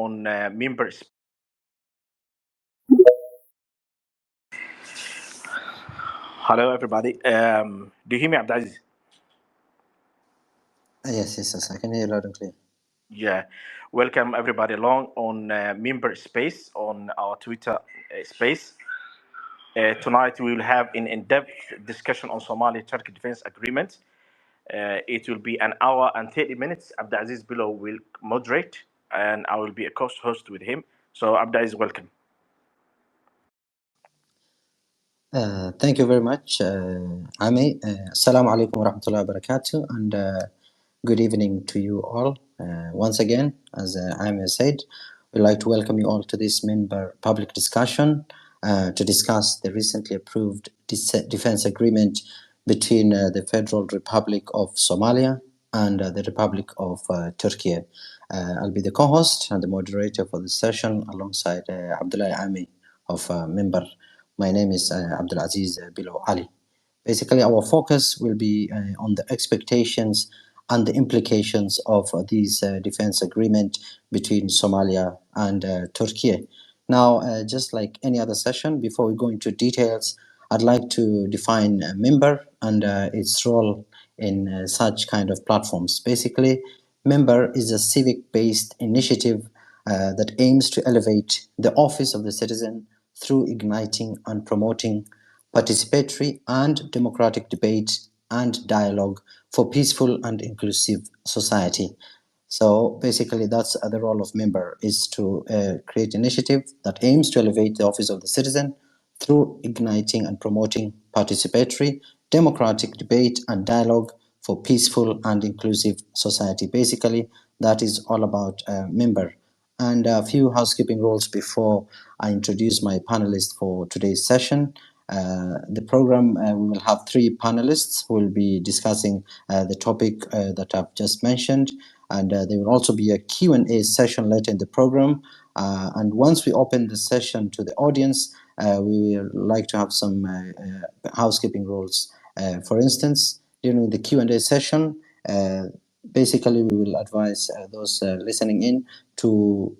on members. Hello, everybody. Do you hear me, Abdulaziz? Yes, I can hear you loud and clear. Yeah. Welcome, everybody, along on member space on our Twitter space. Tonight, we will have an in-depth discussion on Somalia-Turkey defense agreement. It will be an hour and 30 minutes. Abdulaziz below will moderate, and I will be a host with him. So, Abdulaziz, welcome. Thank you very much, Ami. Assalamu alaikum wa rahmatullahi wa barakatuh, and good evening to you all. Once again, as Ami said, we'd like to welcome you all to this member public discussion to discuss the recently approved defense agreement between the Federal Republic of Somalia and the Republic of Turkey. I'll be the co-host and the moderator for this session alongside Abdullah Ami of member. My name is Abdulaziz Bilo Ali. Basically, our focus will be on the expectations and the implications of this defense agreement between Somalia and Turkey. Now, just like any other session, before we go into details, I'd like to define a member and its role in such kind of platforms. Basically, member is a civic-based initiative that aims to elevate the office of the citizen through igniting and promoting participatory and democratic debate and dialogue for peaceful and inclusive society. So basically, that's the role of member, is to create initiative that aims to elevate the office of the citizen through igniting and promoting participatory, democratic debate and dialogue for peaceful and inclusive society. Basically, that is all about member. And a few housekeeping rules before I introduce my panelists for today's session. The program, we will have three panelists who will be discussing the topic that I've just mentioned, and there will also be a Q&A session later in the program. And once we open the session to the audience, we would like to have some housekeeping rules. For instance, during the Q&A session, basically we will advise those listening in to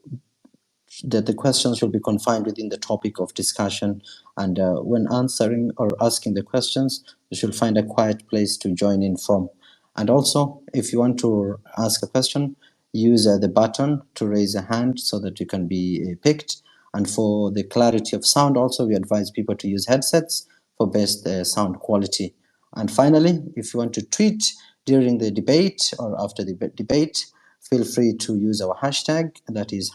that the questions will be confined within the topic of discussion, and when answering or asking the questions, you should find a quiet place to join in from. And also, if you want to ask a question, use the button to raise a hand so that you can be picked. And for the clarity of sound, also, we advise people to use headsets for best sound quality. And finally, if you want to tweet during the debate or after the debate, feel free to use our hashtag, that is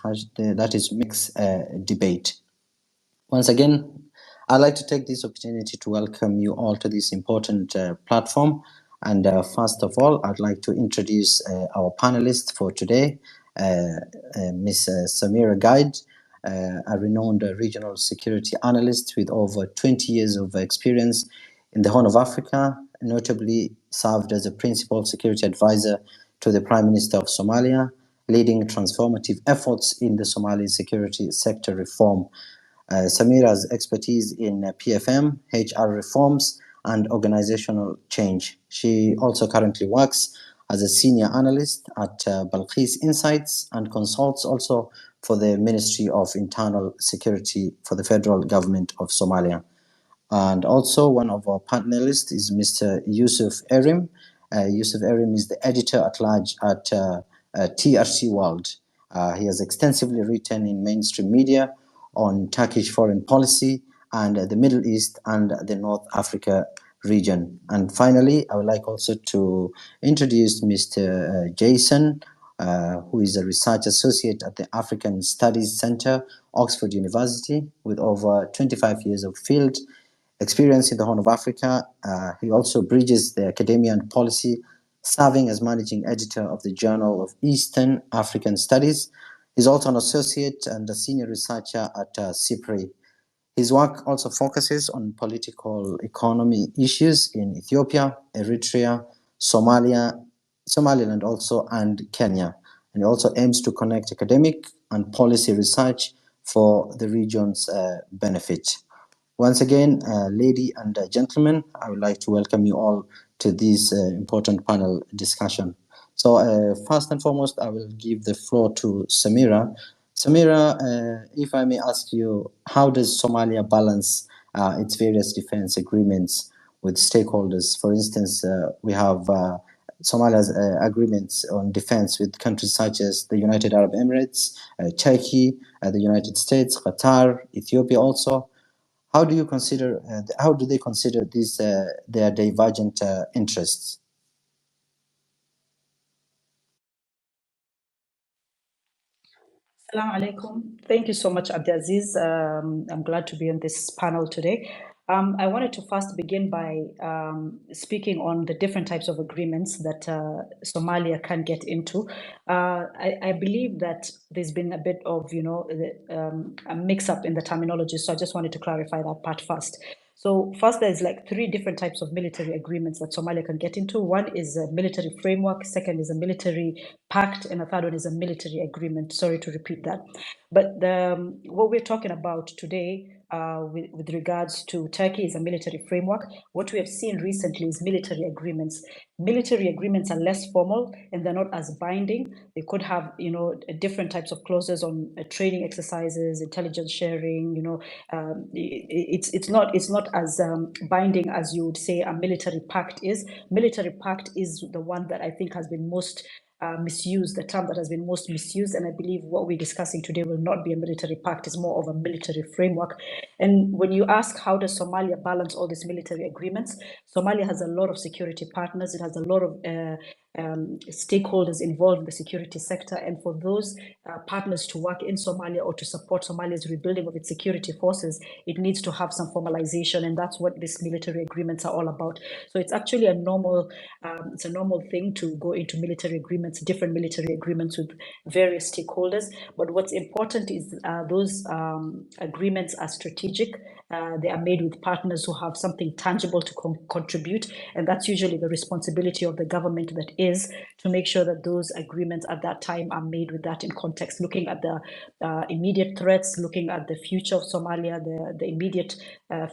#MixDebate. Once again, I'd like to take this opportunity to welcome you all to this important platform. And first of all, I'd like to introduce our panelists for today, Ms. Samira Guide, a renowned regional security analyst with over 20 years of experience in the Horn of Africa, notably served as a principal security advisor to the Prime Minister of Somalia, leading transformative efforts in the Somali security sector reform. Samira's expertise in PFM, HR reforms, and organizational change. She also currently works as a senior analyst at Balqis Insights and consults also for the Ministry of Internal Security for the federal government of Somalia. And also one of our panelists is Mr. Yusuf Erim. Yusuf Erim is the editor-at-large at TRC World. He has extensively written in mainstream media on Turkish foreign policy and the Middle East and the North Africa region. And finally, I would like also to introduce Mr. Jason, who is a research associate at the African Studies Center, Oxford University, with over 25 years of field experience in the Horn of Africa. He also bridges the academia and policy, serving as managing editor of the Journal of Eastern African Studies. He's also an associate and a senior researcher at CIPRI. His work also focuses on political economy issues in Ethiopia, Eritrea, Somaliland also, and Kenya. And he also aims to connect academic and policy research for the region's benefit. Once again, ladies and gentlemen, I would like to welcome you all to this important panel discussion. So first and foremost, I will give the floor to Samira. Samira, if I may ask you, how does Somalia balance its various defense agreements with stakeholders? For instance, we have Somalia's agreements on defense with countries such as the United Arab Emirates, Turkey, the United States, Qatar, Ethiopia also. How do you consider? How do they consider these their divergent interests? Assalamu alaikum. Thank you so much, Abdulaziz. I'm glad to be on this panel today. I wanted to first begin by speaking on the different types of agreements that Somalia can get into. I believe that there's been a bit of, a mix-up in the terminology, so I just wanted to clarify that part first. So first, there's like three different types of military agreements that Somalia can get into. One is a military framework, second is a military pact, and a third one is a military agreement. Sorry to repeat that. But what we're talking about today with regards to Turkey is a military framework. What we have seen recently is military agreements. Military agreements are less formal and they're not as binding. They could have, different types of clauses on training exercises, intelligence sharing. It's not as binding as you would say a military pact is. Military pact is the one that I think has been most misused, the term that has been most misused. And I believe what we're discussing today will not be a military pact, it's more of a military framework. And when you ask how does Somalia balance all these military agreements, Somalia has a lot of security partners, it has a lot of stakeholders involved in the security sector. And for those partners to work in Somalia or to support Somalia's rebuilding of its security forces, it needs to have some formalization. And that's what these military agreements are all about. So it's actually a normal thing to go into military agreements, different military agreements with various stakeholders. But what's important is those agreements are strategic. They are made with partners who have something tangible to contribute. And that's usually the responsibility of the government that is to make sure that those agreements at that time are made with that in context, looking at the immediate threats, looking at the future of Somalia, the immediate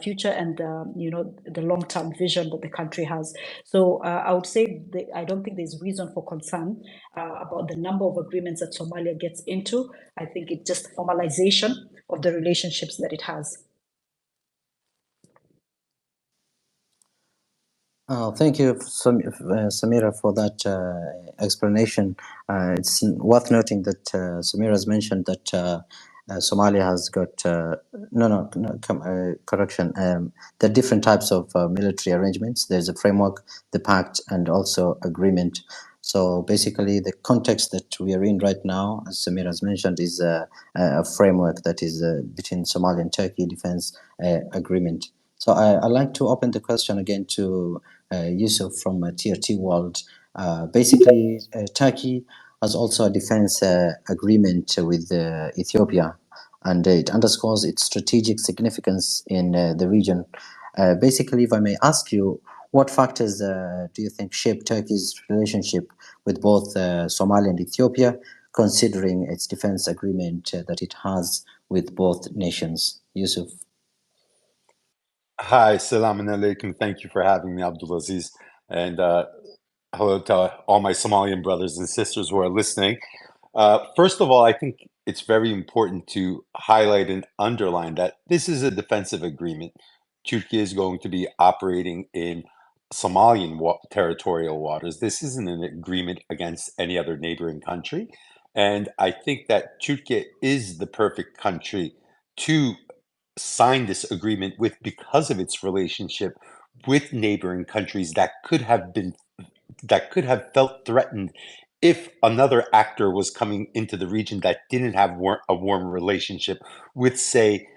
future, and the long-term vision that the country has. So I would say I don't think there's reason for concern about the number of agreements that Somalia gets into. I think it's just formalization of the relationships that it has. Thank you, Samira, for that explanation. It's worth noting that Samira has mentioned that Somalia has got correction. There are different types of military arrangements. There's a framework, the pact, and also agreement. So basically, the context that we are in right now, as Samira has mentioned, is a framework that is between Somalia and Turkey defense agreement. So I'd like to open the question again to Yusuf from TRT World. Basically, Turkey has also a defense agreement with Ethiopia, and it underscores its strategic significance in the region. Basically, if I may ask you, what factors do you think shape Turkey's relationship with both Somalia and Ethiopia, considering its defense agreement that it has with both nations? Yusuf. Hi, salam alaikum. Thank you for having me, Abdulaziz. And hello to all my Somalian brothers and sisters who are listening. First of all, I think it's very important to highlight and underline that this is a defensive agreement. Turkey is going to be operating in Somalian territorial waters. This isn't an agreement against any other neighboring country. And I think that Turkey is the perfect country to sign this agreement with because of its relationship with neighboring countries that could have felt threatened if another actor was coming into the region that didn't have a warm relationship with, say,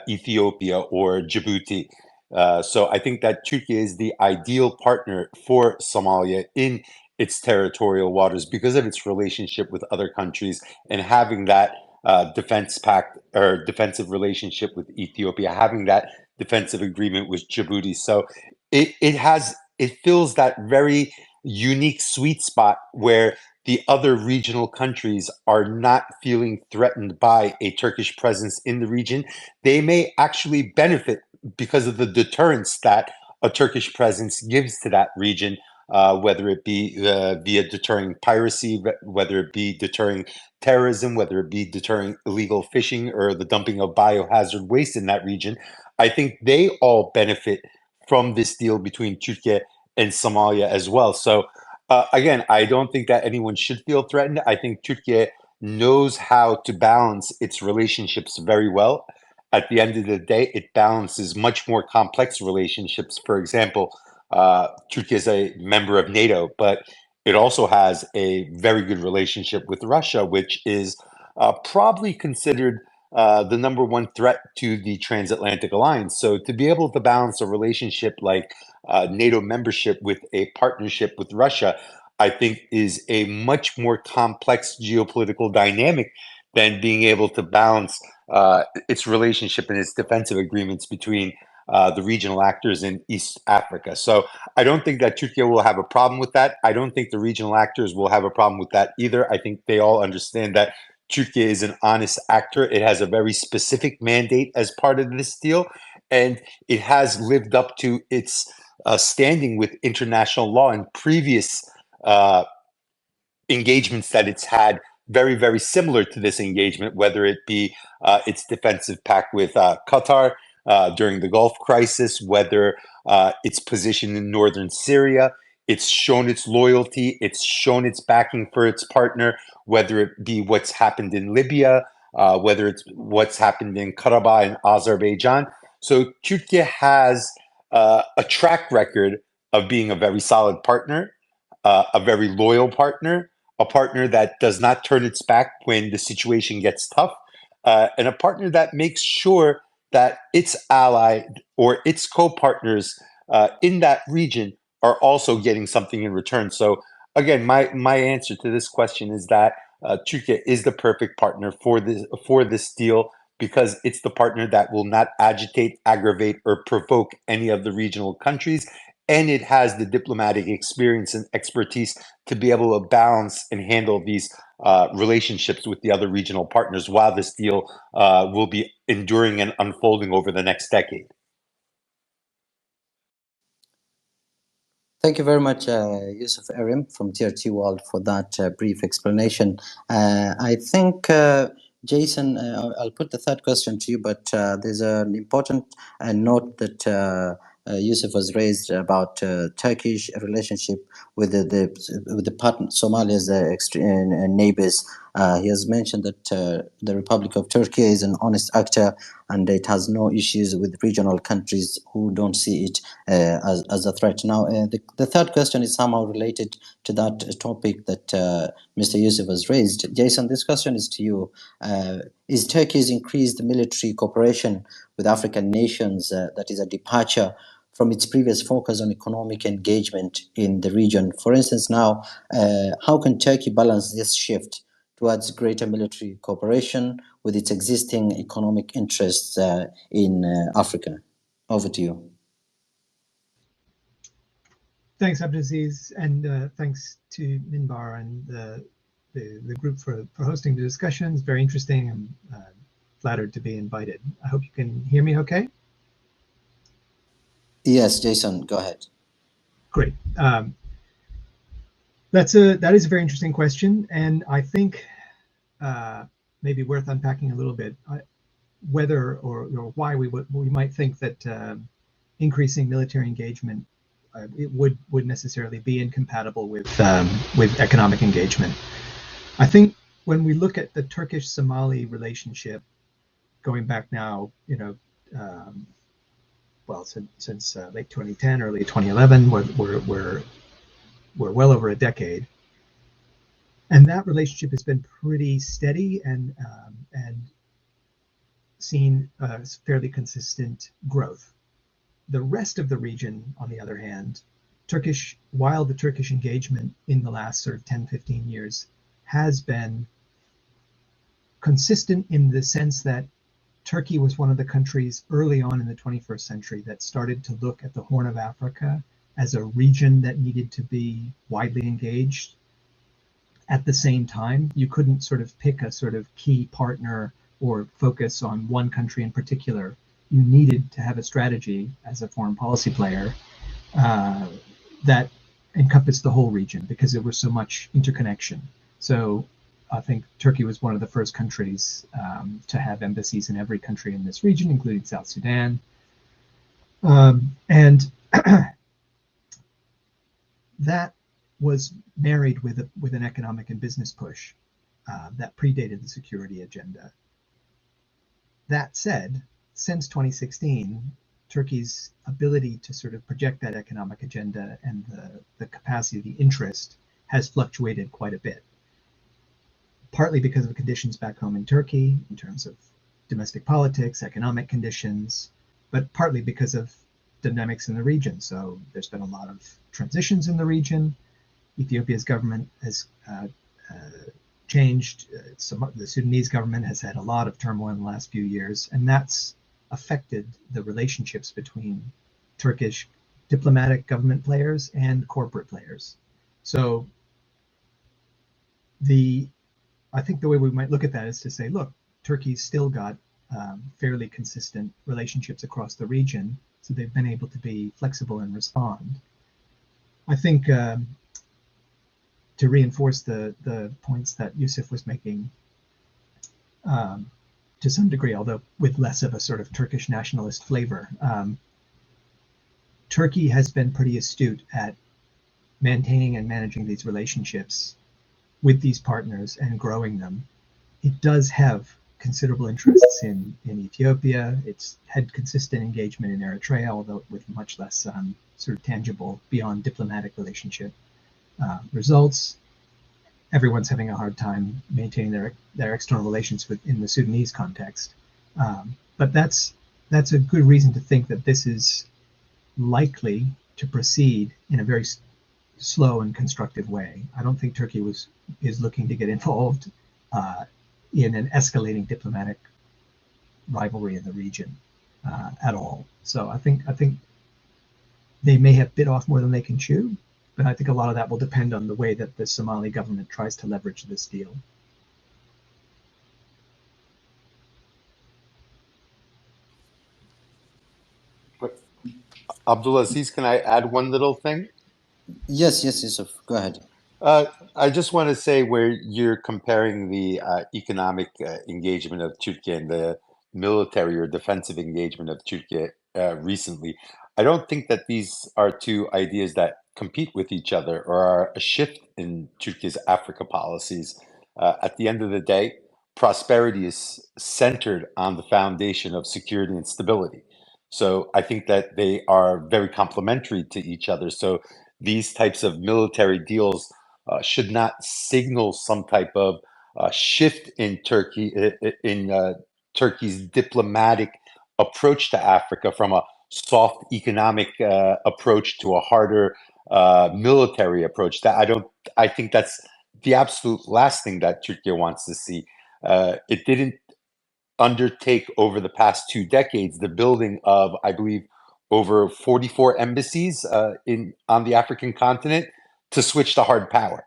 Ethiopia or Djibouti. So I think that Turkey is the ideal partner for Somalia in its territorial waters because of its relationship with other countries and having that defense pact or defensive relationship with Ethiopia, having that defensive agreement with Djibouti. So it fills that very unique sweet spot where the other regional countries are not feeling threatened by a Turkish presence in the region. They may actually benefit because of the deterrence that a Turkish presence gives to that region whether it be via deterring piracy, whether it be deterring terrorism, whether it be deterring illegal fishing or the dumping of biohazard waste in that region. I think they all benefit from this deal between Turkey and Somalia as well. So again, I don't think that anyone should feel threatened. I think Turkey knows how to balance its relationships very well. At the end of the day, it balances much more complex relationships. For example, Turkey is a member of NATO, but it also has a very good relationship with Russia, which is probably considered the number one threat to the transatlantic alliance. So to be able to balance a relationship like NATO membership with a partnership with Russia, I think is a much more complex geopolitical dynamic than being able to balance its relationship and its defensive agreements between the regional actors in East Africa. So I don't think that Turkey will have a problem with that. I don't think the regional actors will have a problem with that either. I think they all understand that Turkey is an honest actor. It has a very specific mandate as part of this deal, and it has lived up to its standing with international law and previous uh, engagements that it's had very, very similar to this engagement, whether it be its defensive pact with Qatar during the Gulf crisis, whether its position in northern Syria. It's shown its loyalty, it's shown its backing for its partner, whether it be what's happened in Libya, whether it's what's happened in Karabakh and Azerbaijan. So Turkey has a track record of being a very solid partner, a very loyal partner, a partner that does not turn its back when the situation gets tough, and a partner that makes sure that its ally or its co-partners in that region are also getting something in return. So again, my answer to this question is that Turkey is the perfect partner for this deal because it's the partner that will not agitate, aggravate, or provoke any of the regional countries. And it has the diplomatic experience and expertise to be able to balance and handle these relationships with the other regional partners while this deal will be enduring and unfolding over the next decade. Thank you very much, Yusuf Erim from TRT World for that brief explanation. I think, Jason, I'll put the third question to you, but there's an important note that Yusuf has raised about Turkish relationship with the partner, Somalia's neighbors. He has mentioned that the Republic of Turkey is an honest actor and it has no issues with regional countries who don't see it as a threat. Now, the third question is somehow related to that topic that Mr. Yusuf has raised. Jason, this question is to you. Is Turkey's increased military cooperation with African nations that is a departure from its previous focus on economic engagement in the region? For instance, now, how can Turkey balance this shift towards greater military cooperation with its existing economic interests in Africa? Over to you. Thanks, Abdulaziz, and thanks to Minbar and the group for hosting the discussions. Very interesting. I'm flattered to be invited. I hope you can hear me okay. Yes, Jason, go ahead. Great. That is a very interesting question, and I think maybe worth unpacking a little bit whether or why we might think that increasing military engagement it would necessarily be incompatible with economic engagement. I think when we look at the Turkish-Somali relationship, going back now, well, since late 2010, early 2011, we're well over a decade, and that relationship has been pretty steady and seen fairly consistent growth. The rest of the region, on the other hand, while the Turkish engagement in the last sort of 10, 15 years has been consistent in the sense that Turkey was one of the countries early on in the 21st century that started to look at the Horn of Africa as a region that needed to be widely engaged. At the same time, you couldn't sort of pick a sort of key partner or focus on one country in particular. You needed to have a strategy as a foreign policy player that encompassed the whole region because there was so much interconnection. So I think Turkey was one of the first countries to have embassies in every country in this region, including South Sudan. And that was married with an economic and business push that predated the security agenda. That said, since 2016, Turkey's ability to sort of project that economic agenda and the capacity, the interest, has fluctuated quite a bit. Partly because of conditions back home in Turkey, in terms of domestic politics, economic conditions, but partly because of dynamics in the region. So there's been a lot of transitions in the region. Ethiopia's government has changed. The Sudanese government has had a lot of turmoil in the last few years, and that's affected the relationships between Turkish diplomatic government players and corporate players. So I think the way we might look at that is to say, look, Turkey's still got fairly consistent relationships across the region, so they've been able to be flexible and respond. I think to reinforce the points that Yusuf was making, to some degree, although with less of a sort of Turkish nationalist flavor, Turkey has been pretty astute at maintaining and managing these relationships with these partners and growing them. It does have considerable interests in Ethiopia. It's had consistent engagement in Eritrea, although with much less sort of tangible beyond diplomatic relationship results. Everyone's having a hard time maintaining their external relations in the Sudanese context. But that's a good reason to think that this is likely to proceed in a very slow and constructive way. I don't think Turkey is looking to get involved in an escalating diplomatic rivalry in the region at all. So I think they may have bit off more than they can chew, but I think a lot of that will depend on the way that the Somali government tries to leverage this deal. But Abdulaziz, can I add one little thing? Yes, Yusuf, go ahead. I just want to say where you're comparing the economic engagement of Turkey and the military or defensive engagement of Turkey recently, I don't think that these are two ideas that compete with each other or are a shift in Turkey's Africa policies. At the end of the day, prosperity is centered on the foundation of security and stability. So I think that they are very complementary to each other. So these types of military deals should not signal some type of shift in Turkey's diplomatic approach to Africa from a soft economic approach to a harder military approach. I think that's the absolute last thing that Turkey wants to see. It didn't undertake over the past 2 decades the building of, I believe, over 44 embassies on the African continent to switch to hard power.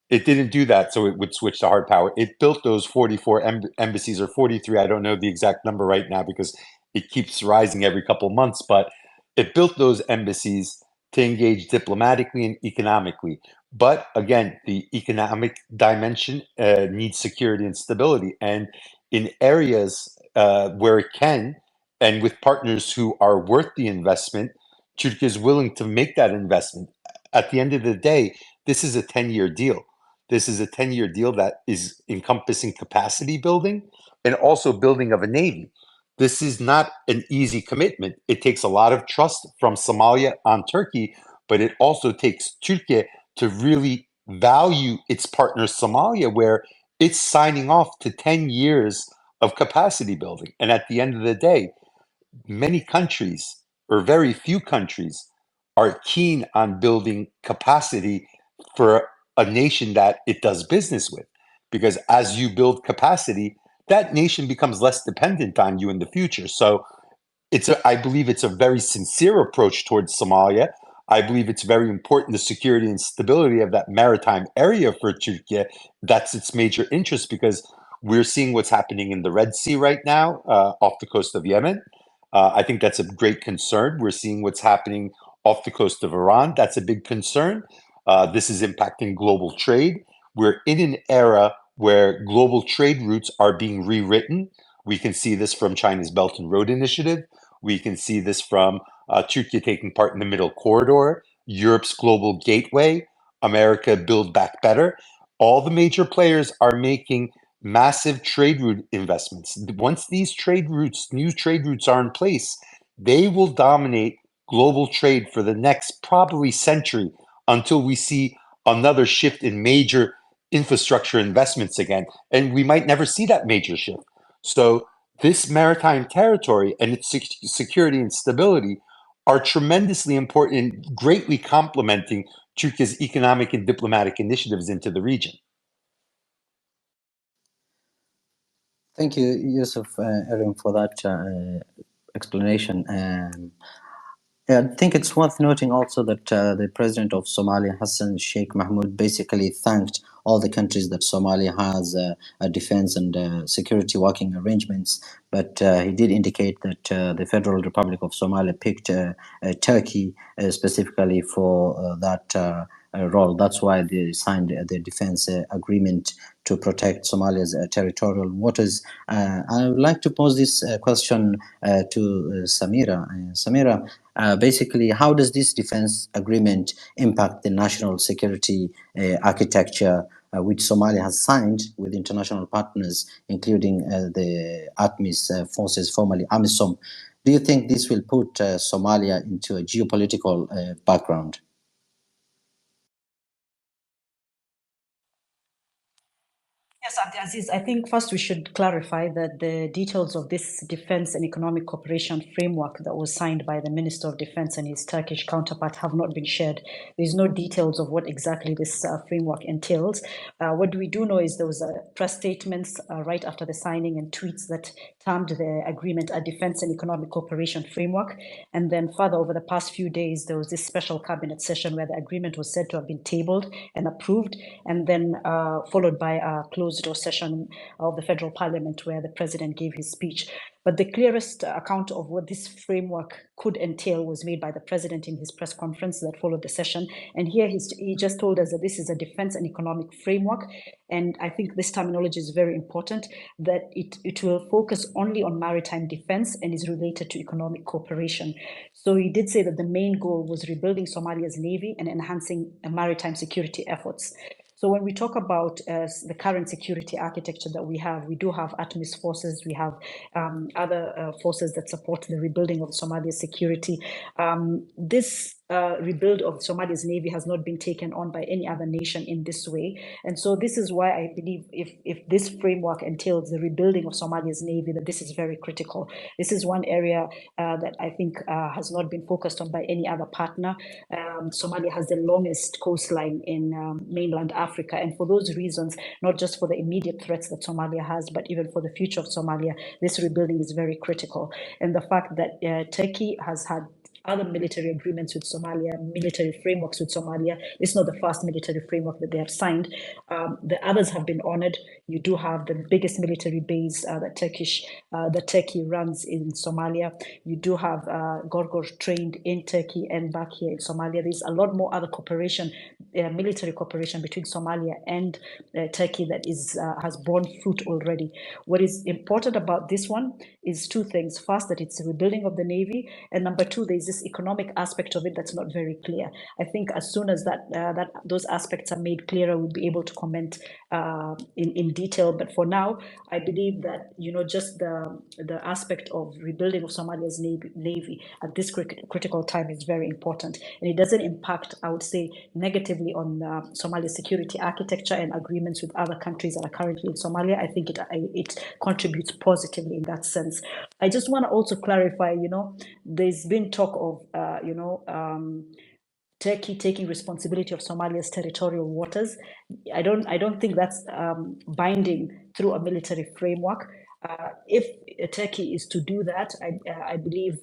It didn't do that so it would switch to hard power. It built those 44 embassies, or 43, I don't know the exact number right now because it keeps rising every couple of months, but it built those embassies to engage diplomatically and economically. But again, the economic dimension needs security and stability. And in areas where it can, and with partners who are worth the investment, Turkey is willing to make that investment. At the end of the day, this is a 10-year deal. This is a 10-year deal that is encompassing capacity building and also building of a navy. This is not an easy commitment. It takes a lot of trust from Somalia on Turkey, but it also takes Turkey to really value its partner Somalia, where it's signing off to 10 years of capacity building. And at the end of the day, many countries, or very few countries, are keen on building capacity for a nation that it does business with. Because as you build capacity, that nation becomes less dependent on you in the future. So I believe it's a very sincere approach towards Somalia. I believe it's very important, the security and stability of that maritime area for Turkey. That's its major interest, because we're seeing what's happening in the Red Sea right now, off the coast of Yemen. I think that's a great concern. We're seeing what's happening off the coast of Iran. That's a big concern. This is impacting global trade. We're in an era where global trade routes are being rewritten. We can see this from China's Belt and Road Initiative. We can see this from Turkey taking part in the Middle Corridor, Europe's Global Gateway, America Build Back Better. All the major players are making massive trade route investments. Once these trade routes, new trade routes are in place, they will dominate global trade for the next probably century until we see another shift in major infrastructure investments again. And we might never see that major shift. So this maritime territory and its security and stability are tremendously important and greatly complementing Turkey's economic and diplomatic initiatives into the region. Thank you, Yusuf, Erin, for that explanation. I think it's worth noting also that the president of Somalia, Hassan Sheikh Mahmoud, basically thanked all the countries that Somalia has a defense and security working arrangements. But he did indicate that the Federal Republic of Somalia picked Turkey specifically for that role. That's why they signed the defense agreement to protect Somalia's territorial waters. I would like to pose this question to Samira. Samira, basically, how does this defense agreement impact the national security architecture which Somalia has signed with international partners, including the ATMIS forces, formerly AMISOM? Do you think this will put Somalia into a geopolitical background? Yes, Abdulaziz, I think first we should clarify that the details of this defense and economic cooperation framework that was signed by the Minister of Defense and his Turkish counterpart have not been shared. There's no details of what exactly this framework entails. What we do know is there was press statements right after the signing and tweets that termed the agreement a defense and economic cooperation framework. And then further, over the past few days, there was this special cabinet session where the agreement was said to have been tabled and approved, and then followed by a closed door session of the federal parliament where the president gave his speech. But the clearest account of what this framework could entail was made by the president in his press conference that followed the session. And here he just told us that this is a defense and economic framework. And I think this terminology is very important, that it will focus only on maritime defense and is related to economic cooperation. So he did say that the main goal was rebuilding Somalia's navy and enhancing maritime security efforts. So when we talk about the current security architecture that we do have ATMIS forces, we have other forces that support the rebuilding of Somalia's security. This rebuild of Somalia's navy has not been taken on by any other nation in this way. And so this is why I believe if this framework entails the rebuilding of Somalia's navy, that this is very critical. This is one area that I think has not been focused on by any other partner. Somalia has the longest coastline in mainland Africa. And for those reasons, not just for the immediate threats that Somalia has, but even for the future of Somalia, this rebuilding is very critical. And the fact that Turkey has had other military agreements with Somalia, military frameworks with Somalia. It's not the first military framework that they have signed. The others have been honored. You do have the biggest military base that Turkey runs in Somalia. You do have Gorgor trained in Turkey and back here in Somalia. There's a lot more other cooperation, military cooperation between Somalia and Turkey that has borne fruit already. What is important about this one is two things. First, that it's a rebuilding of the navy, and number two, there's this economic aspect of it that's not very clear. I think as soon as those aspects are made clearer, we'll be able to comment in detail. But for now, I believe that just the aspect of rebuilding of Somalia's navy at this critical time is very important, and it doesn't impact, I would say, negatively on Somalia's security architecture and agreements with other countries that are currently in Somalia. I think it contributes positively in that sense. I just want to also clarify, there's been talk of, Turkey taking responsibility of Somalia's territorial waters. I don't think that's binding through a military framework. If Turkey is to do that, I believe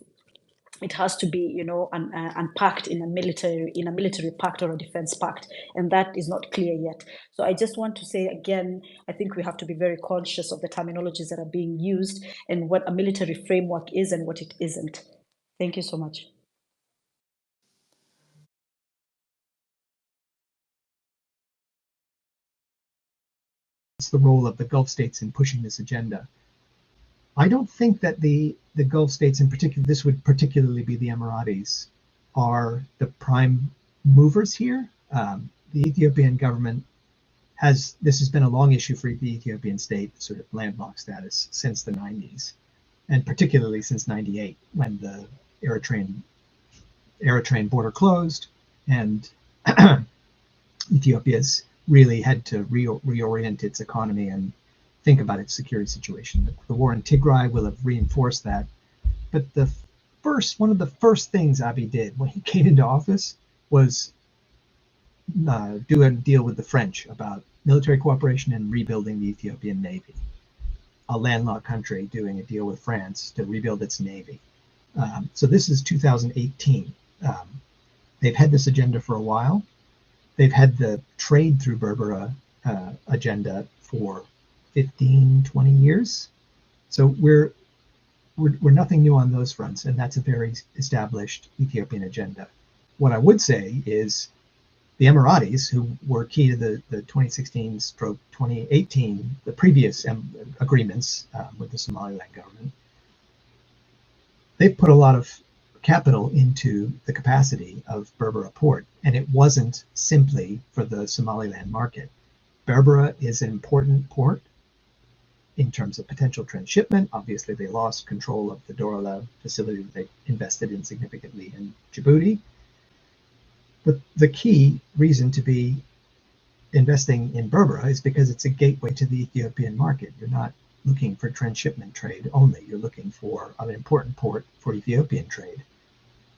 it has to be, unpacked in a military pact or a defense pact, and that is not clear yet. So I just want to say again, I think we have to be very conscious of the terminologies that are being used and what a military framework is and what it isn't. Thank you so much. the role of the Gulf states in pushing this agenda. I don't think that the Gulf states in particular, this would particularly be the Emiratis, are the prime movers here. The Ethiopian government this has been a long issue for the Ethiopian state, sort of landlocked status, since the 90s, and particularly since 98, when the Eritrean border closed and Ethiopia's really had to reorient its economy and think about its security situation. The war in Tigray will have reinforced that. But one of the first things Abiy did when he came into office was do a deal with the French about military cooperation and rebuilding the Ethiopian Navy. A landlocked country doing a deal with France to rebuild its navy. So this is 2018. They've had this agenda for a while. They've had the trade through Berbera agenda for 15, 20 years. So we're nothing new on those fronts, and that's a very established Ethiopian agenda. What I would say is the Emiratis, who were key to the 2016-2018, the previous agreements with the Somaliland government, they've put a lot of capital into the capacity of Berbera port, and it wasn't simply for the Somaliland market. Berbera is an important port in terms of potential transshipment. Obviously, they lost control of the Dorala facility that they invested in significantly in Djibouti. But the key reason to be investing in Berbera is because it's a gateway to the Ethiopian market. You're not looking for transshipment trade only. You're looking for an important port for Ethiopian trade.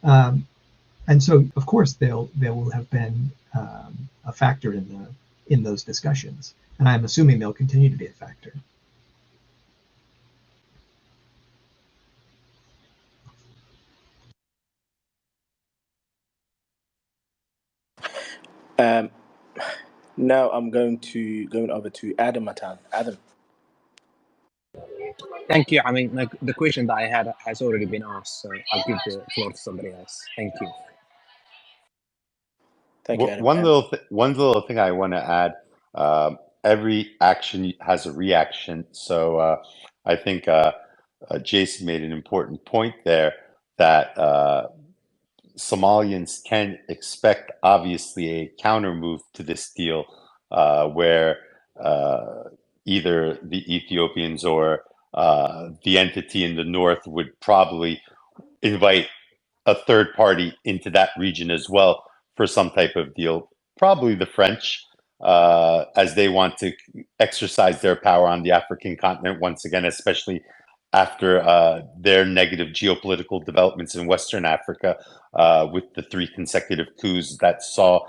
And so, of course, there will have been a factor in those discussions, and I'm assuming they'll continue to be a factor. Now I'm going over to Adam Matan. Adam. Thank you. I mean, the question that I had has already been asked, so I'll give the floor to somebody else. Thank you. Thank you, Adam. One little thing I want to add. Every action has a reaction. So I think Jason made an important point there that Somalians can expect, obviously, a counter move to this deal where either the Ethiopians or the entity in the north would probably invite a third party into that region as well for some type of deal. Probably the French, as they want to exercise their power on the African continent once again, especially after their negative geopolitical developments in Western Africa with the 3 consecutive coups that saw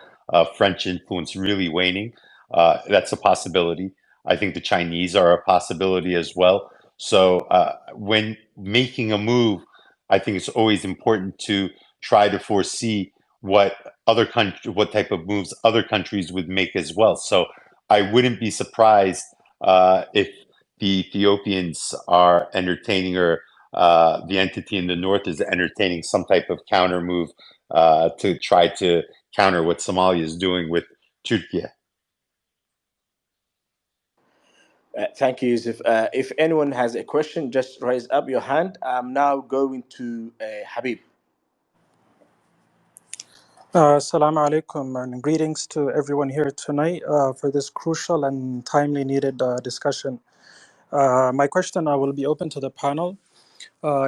French influence really waning. That's a possibility. I think the Chinese are a possibility as well. So when making a move, I think it's always important to try to foresee what type of moves other countries would make as well. So I wouldn't be surprised if the Ethiopians are entertaining, or the entity in the north is entertaining some type of counter move to try to counter what Somalia is doing with Turkey. Thank you, Yusuf. If anyone has a question, just raise up your hand. I'm now going to Habib. Assalamu alaikum, and greetings to everyone here tonight for this crucial and timely needed discussion. My question will be open to the panel.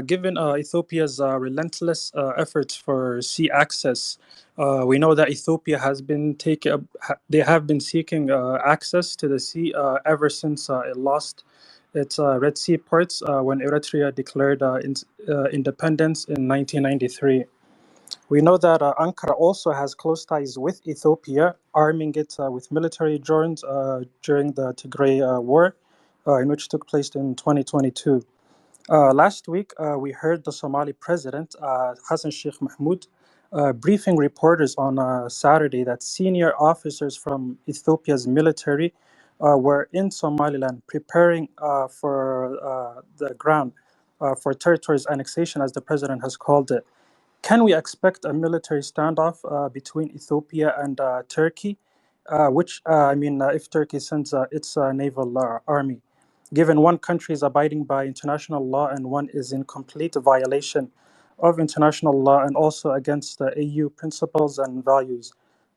Given Ethiopia's relentless efforts for sea access, we know that Ethiopia has been they have been seeking access to the sea ever since it lost its Red Sea ports when Eritrea declared independence in 1993. We know that Ankara also has close ties with Ethiopia, arming it with military drones during the Tigray war, in which took place in 2022. Last week, we heard the Somali president, Hassan Sheikh Mahmoud, briefing reporters on Saturday that senior officers from Ethiopia's military were in Somaliland preparing for the ground for territories annexation, as the president has called it. Can we expect a military standoff between Ethiopia and Turkey? if Turkey sends its naval army, given one country is abiding by international law and one is in complete violation of international law and also against the AU principles and values?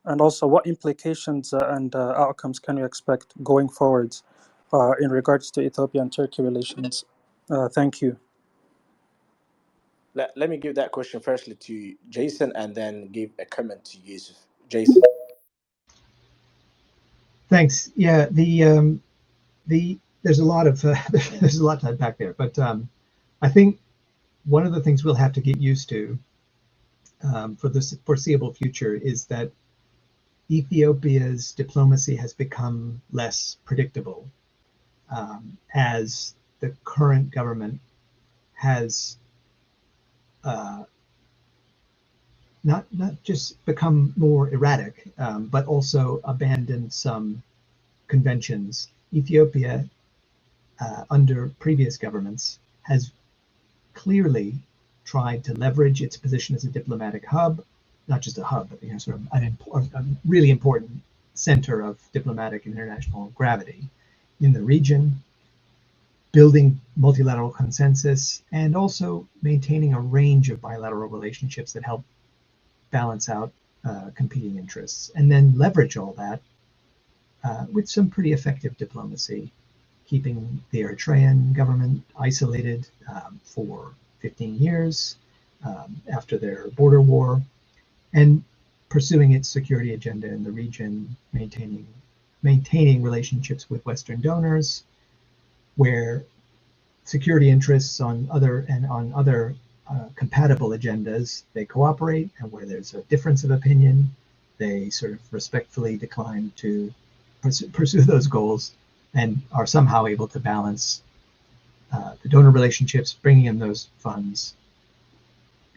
And also, what implications and outcomes can we expect going forwards in regards to Ethiopia and Turkey relations? Thank you. Let me give that question firstly to Jason and then give a comment to Yusuf. Jason. Thanks. Yeah, there's a lot of there's a lot to unpack there, but I think one of the things we'll have to get used to for the foreseeable future is that Ethiopia's diplomacy has become less predictable as the current government has not just become more erratic, but also abandoned some conventions. Ethiopia, under previous governments, has clearly tried to leverage its position as a diplomatic hub, not just a hub, but sort of a really important center of diplomatic and international gravity in the region, building multilateral consensus, and also maintaining a range of bilateral relationships that help balance out competing interests, and then leverage all that with some pretty effective diplomacy, keeping the Eritrean government isolated for 15 years after their border war, and pursuing its security agenda in the region, maintaining relationships with Western donors, where security interests on other compatible agendas, they cooperate, and where there's a difference of opinion, they sort of respectfully decline to pursue those goals and are somehow able to balance the donor relationships, bringing in those funds,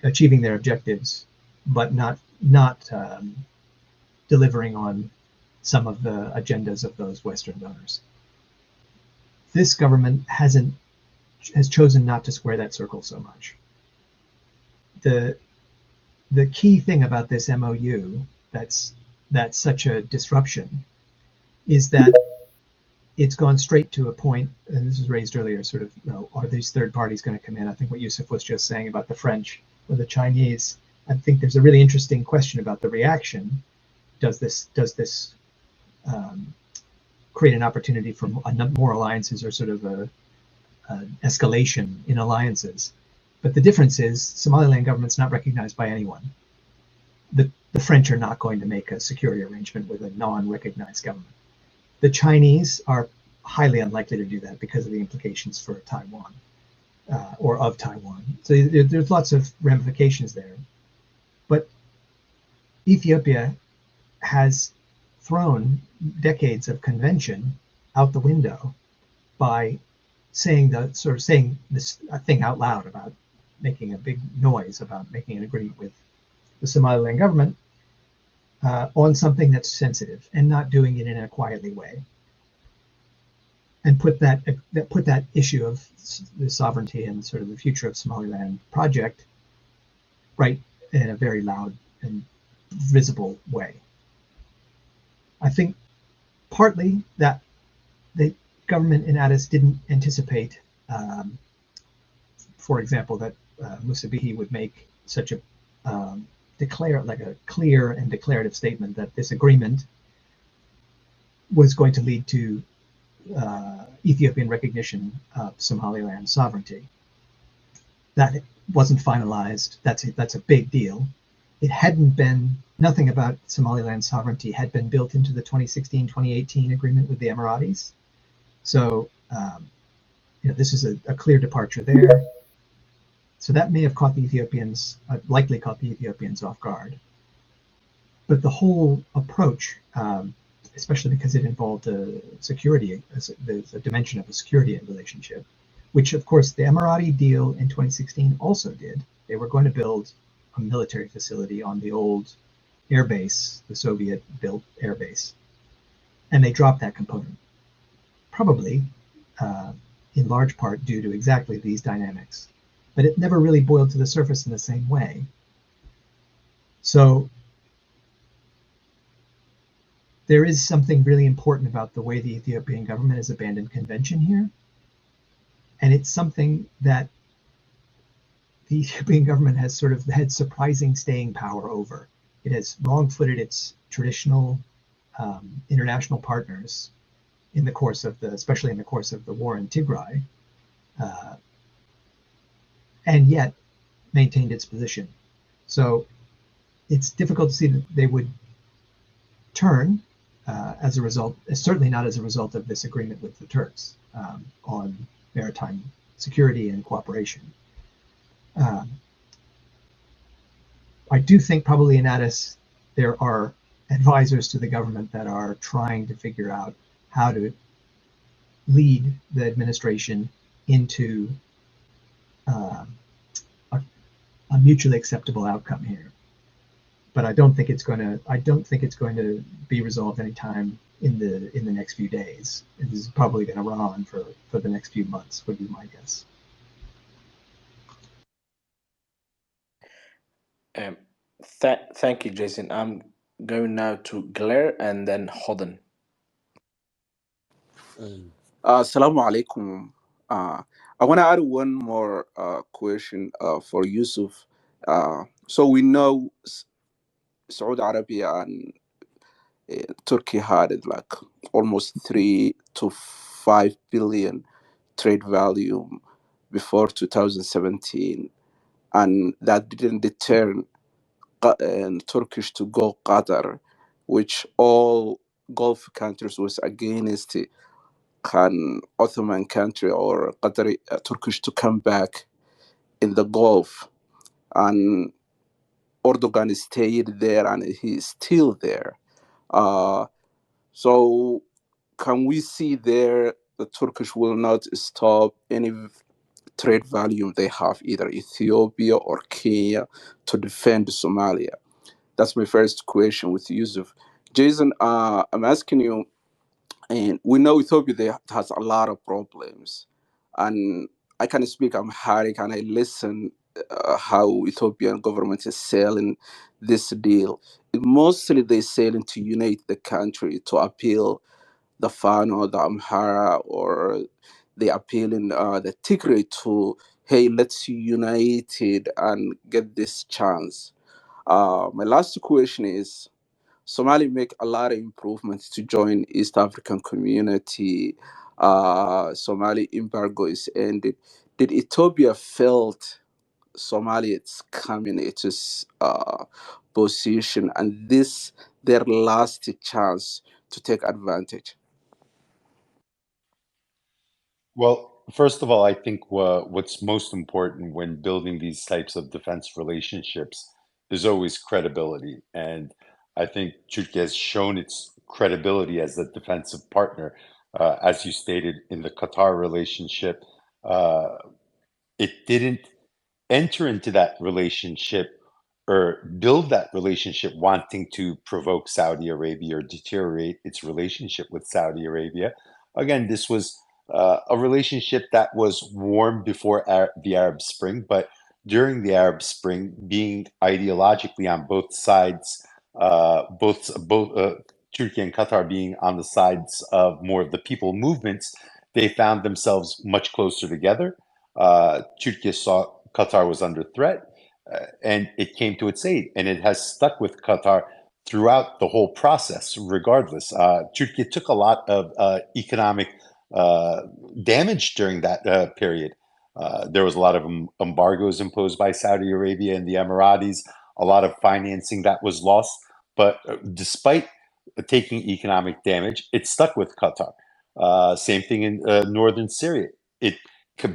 achieving their objectives, but not delivering on some of the agendas of those Western donors. This government has chosen not to square that circle so much. The key thing about this MOU that's such a disruption is that it's gone straight to a point, and this was raised earlier, sort of, are these third parties going to come in? I think what Yusuf was just saying about the French or the Chinese. I think there's a really interesting question about the reaction. Does this create an opportunity for more alliances, or sort of an escalation in alliances? But the difference is Somaliland government's not recognized by anyone. The French are not going to make a security arrangement with a non-recognized government. The Chinese are highly unlikely to do that because of the implications for Taiwan or of Taiwan. So there's lots of ramifications there. But Ethiopia has thrown decades of convention out the window by saying this thing out loud about making a big noise about making an agreement with the Somaliland government on something that's sensitive, and not doing it in a quietly way, and put that issue of the sovereignty and sort of the future of Somaliland project right in a very loud and visible way. I think partly that the government in Addis didn't anticipate, for example, that Musa Bihi would make such a clear and declarative statement that this agreement was going to lead to Ethiopian recognition of Somaliland sovereignty. That wasn't finalized. That's a big deal. It hadn't been, nothing about Somaliland sovereignty had been built into the 2016-2018 agreement with the Emiratis. So this is a clear departure there. So that may have caught the Ethiopians, likely caught the Ethiopians off guard. But the whole approach, especially because it involved security, the dimension of a security relationship, which of course the Emirati deal in 2016 also did. They were going to build a military facility on the old airbase, the Soviet-built airbase, and they dropped that component, probably in large part due to exactly these dynamics. But it never really boiled to the surface in the same way. So there is something really important about the way the Ethiopian government has abandoned convention here. And it's something that the Ethiopian government has sort of had surprising staying power over. It has wrong-footed its traditional international partners in the course of especially in the course of the war in Tigray, and yet maintained its position. So it's difficult to see that they would turn as a result, certainly not as a result of this agreement with the Turks on maritime security and cooperation. I do think probably in Addis there are advisors to the government that are trying to figure out how to lead the administration into a mutually acceptable outcome here. But I don't think it's going to be resolved anytime in the next few days. This is probably going to run on for the next few months, would be my guess. Thank you, Jason. I'm going now to Claire and then Hodden. Assalamu alaikum. I want to add one more question for Yusuf. So we know Saudi Arabia and Turkey had like almost 3 to 5 billion trade value before 2017, and that didn't deter Turkish to go Qatar, which all Gulf countries was against it. Can Ottoman country or Qatari Turkish to come back in the Gulf, and Erdogan stayed there and he's still there. So can we see there the Turkish will not stop any trade volume they have, either Ethiopia or Kenya, to defend Somalia? That's my first question with Yusuf. Jason, I'm asking you, and we know Ethiopia has a lot of problems, and I can speak Amharic and I listen how Ethiopian government is selling this deal. Mostly they selling to unite the country, to appeal the Fano, the Amhara, or they appealing the Tigray to, hey, let's unite it and get this chance. My last question is, Somali make a lot of improvements to join East African community. Somali embargo is ended. Did Ethiopia felt Somalia is coming its position, and this their last chance to take advantage? Well, first of all, I think what's most important when building these types of defense relationships is always credibility. And I think Turkey has shown its credibility as a defensive partner. As you stated in the Qatar relationship, it didn't enter into that relationship or build that relationship wanting to provoke Saudi Arabia or deteriorate its relationship with Saudi Arabia. Again, this was a relationship that was warm before the Arab Spring, but during the Arab Spring, being ideologically on both sides, both Turkey and Qatar being on the sides of more of the people movements, they found themselves much closer together. Turkey saw Qatar was under threat, and it came to its aid, and it has stuck with Qatar throughout the whole process. Regardless, Turkey took a lot of economic damage during that period. There was a lot of embargoes imposed by Saudi Arabia and the Emiratis, a lot of financing that was lost. But despite taking economic damage, it stuck with Qatar. Same thing in northern Syria. It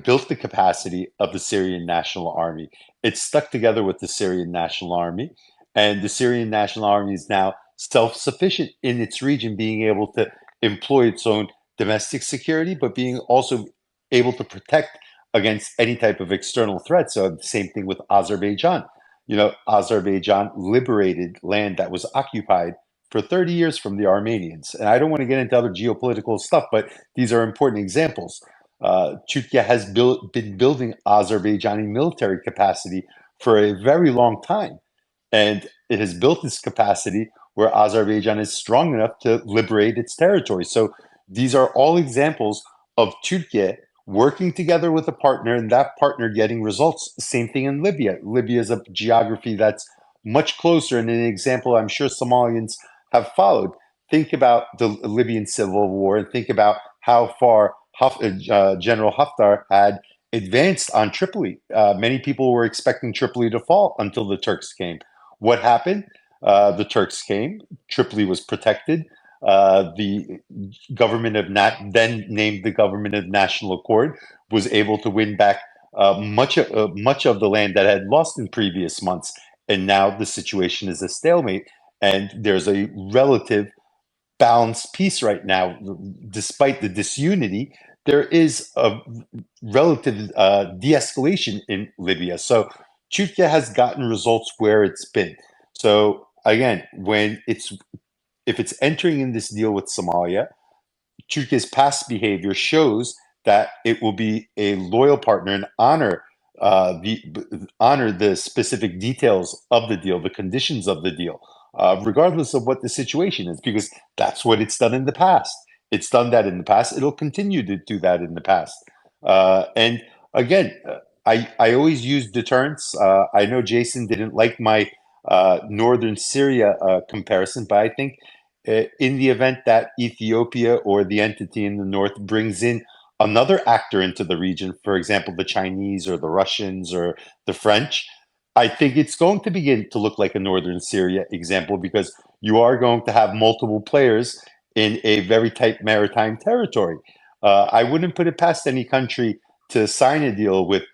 built the capacity of the Syrian National Army. It stuck together with the Syrian National Army, and the Syrian National Army is now self-sufficient in its region, being able to employ its own domestic security, but being also able to protect against any type of external threat. So the same thing with Azerbaijan. You know, Azerbaijan liberated land that was occupied for 30 years from the Armenians. And I don't want to get into other geopolitical stuff, but these are important examples. Turkey has been building Azerbaijani military capacity for a very long time. And it has built this capacity where Azerbaijan is strong enough to liberate its territory. So these are all examples of Turkey working together with a partner and that partner getting results. Same thing in Libya. Libya is a geography that's much closer, and an example I'm sure Somalians have followed. Think about the Libyan civil war and think about how far General Haftar had advanced on Tripoli. Many people were expecting Tripoli to fall until the Turks came. What happened? The Turks came. Tripoli was protected. The government of then named the government of National Accord was able to win back much of the land that had lost in previous months, and now the situation is a stalemate, and there's a relative balanced peace right now, despite the disunity. There is a relative de-escalation in Libya. So Turkey has gotten results where it's been. So again, if it's entering in this deal with Somalia, Turkey's past behavior shows that it will be a loyal partner and honor the specific details of the deal, the conditions of the deal, regardless of what the situation is, because that's what it's done in the past. It's done that in the past. It'll continue to do that in the past. And again, I always use deterrence. I know Jason didn't like my northern Syria comparison, but I think in the event that Ethiopia or the entity in the north brings in another actor into the region, for example, the Chinese or the Russians or the French, I think it's going to begin to look like a northern Syria example, because you are going to have multiple players in a very tight maritime territory. I wouldn't put it past any country to sign a deal with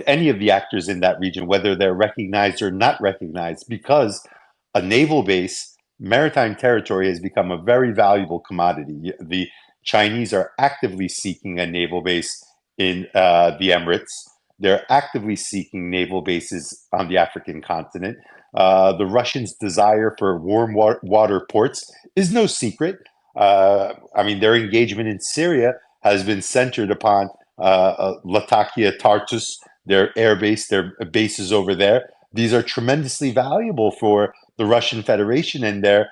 any of the actors in that region, whether they're recognized or not recognized, because a naval base, maritime territory, has become a very valuable commodity. The Chinese are actively seeking a naval base in the Emirates. They're actively seeking naval bases on the African continent. The Russians' desire for warm water ports is no secret. I mean, their engagement in Syria has been centered upon Latakia, Tartus, their air base, their bases over there. These are tremendously valuable for the Russian Federation and their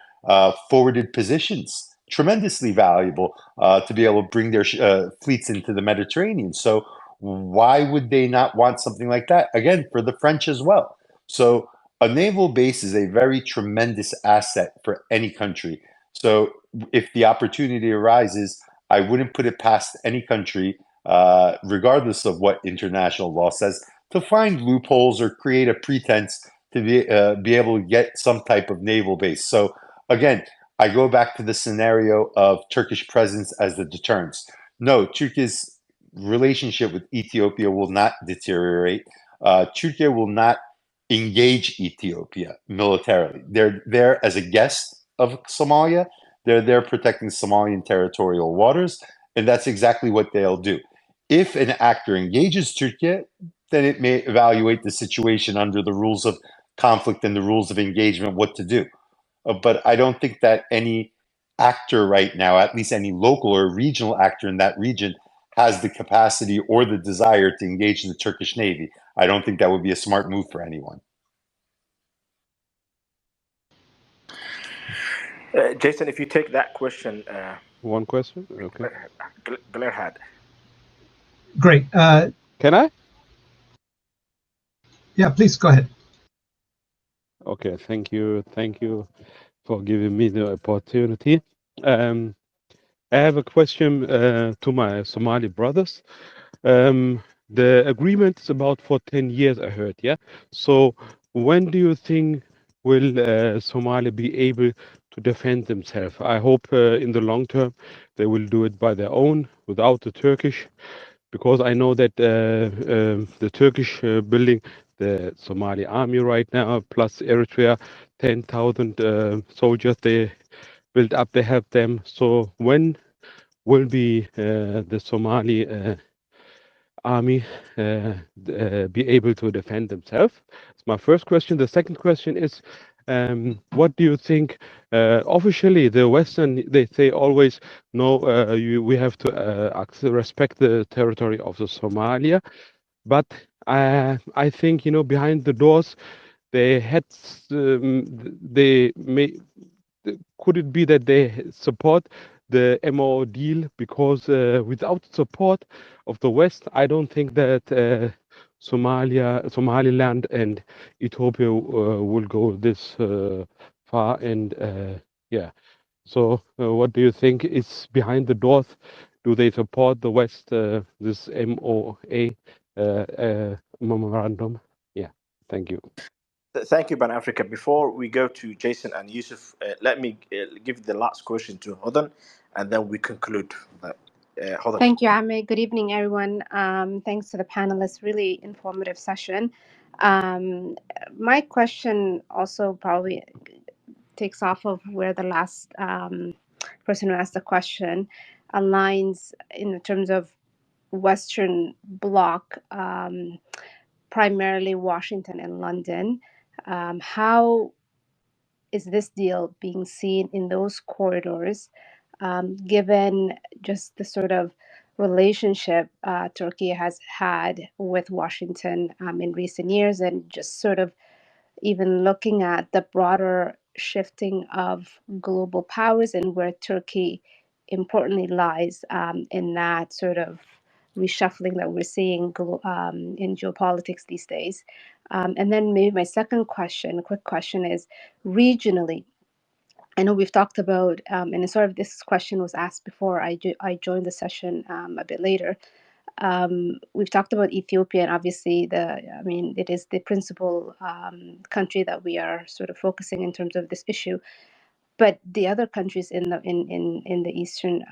forwarded positions. Tremendously valuable to be able to bring their fleets into the Mediterranean. So why would they not want something like that? Again, for the French as well. So a naval base is a very tremendous asset for any country. So if the opportunity arises, I wouldn't put it past any country, regardless of what international law says, to find loopholes or create a pretense to be able to get some type of naval base. So again, I go back to the scenario of Turkish presence as the deterrence. No, Turkey's relationship with Ethiopia will not deteriorate. Turkey will not engage Ethiopia militarily. They're there as a guest of Somalia. They're there protecting Somalian territorial waters, and that's exactly what they'll do. If an actor engages Turkey, then it may evaluate the situation under the rules of conflict and the rules of engagement, what to do. But I don't think that any actor right now, at least any local or regional actor in that region, has the capacity or the desire to engage the Turkish Navy. I don't think that would be a smart move for anyone. Jason, if you take that question, One question? Okay. Blair had. Great. Can I? Yeah, please go ahead. Okay, thank you. Thank you for giving me the opportunity. I have a question to my Somali brothers. The agreement is about for 10 years, I heard, yeah? So when do you think will Somalia be able to defend themselves? I hope in the long term they will do it by their own, without the Turkish, because I know that the Turkish building the Somali army right now, plus Eritrea, 10,000 soldiers they built up, they have them. So when will be the Somali army be able to defend themselves? That's my first question. The second question is, what do you think? Officially, the Western, they say always, no, we have to respect the territory of the Somalia. But I think, behind the doors, they had they may could it be that they support the MO deal because without support of the West, I don't think that Somaliland and Ethiopia will go this far. And yeah, so what do you think is behind the doors? Do they support the West, this MOA memorandum? Yeah, thank you. Thank you, Ban Africa. Before we go to Jason and Yusuf, let me give the last question to Hodan, and then we conclude. Hodan. Thank you, Ame. Good evening, everyone. Thanks to the panelists. Really informative session. Um, my question also probably takes off of where the last person who asked the question aligns in terms of Western Bloc, primarily Washington and London. How is this deal being seen in those corridors, given just the sort of relationship Turkey has had with Washington in recent years, and just sort of even looking at the broader shifting of global powers and where Turkey importantly lies in that sort of reshuffling that we're seeing in geopolitics these days. And then maybe my second question, quick question, is regionally. I know we've talked about, and sort of this question was asked before I joined the session a bit later. We've talked about Ethiopia, and obviously, I mean, it is the principal country that we are sort of focusing in terms of this issue. But the other countries in the eastern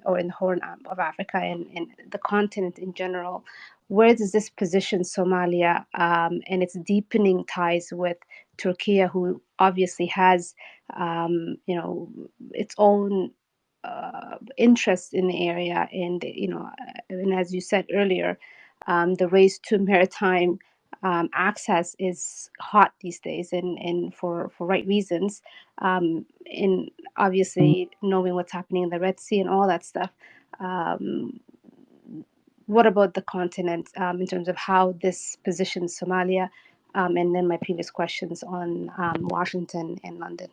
or in the Horn of Africa and the continent in general, where does this position Somalia and its deepening ties with Turkey, who obviously has its own interest in the area, and and as you said earlier, the race to maritime access is hot these days, and for right reasons. And obviously, knowing what's happening in the Red Sea and all that stuff. What about the continent in terms of how this positions Somalia? And then my previous questions on Washington and London.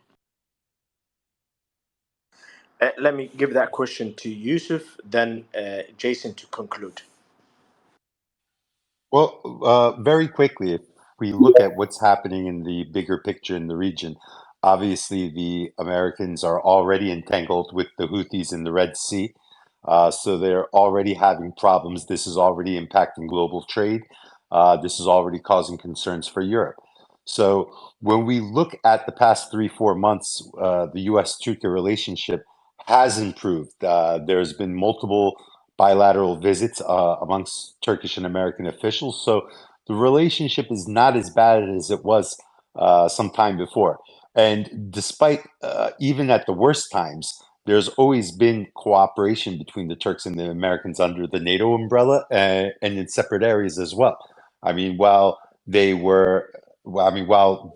Let me give that question to Yusuf, then Jason to conclude. Well, very quickly, if we look at what's happening in the bigger picture in the region, obviously the Americans are already entangled with the Houthis in the Red Sea. So they're already having problems. This is already impacting global trade. This is already causing concerns for Europe. So when we look at the past 3-4 months, the U.S.-Turkey relationship has improved. There's been multiple bilateral visits amongst Turkish and American officials. So the relationship is not as bad as it was some time before. And despite even at the worst times, there's always been cooperation between the Turks and the Americans under the NATO umbrella and in separate areas as well. I mean, while the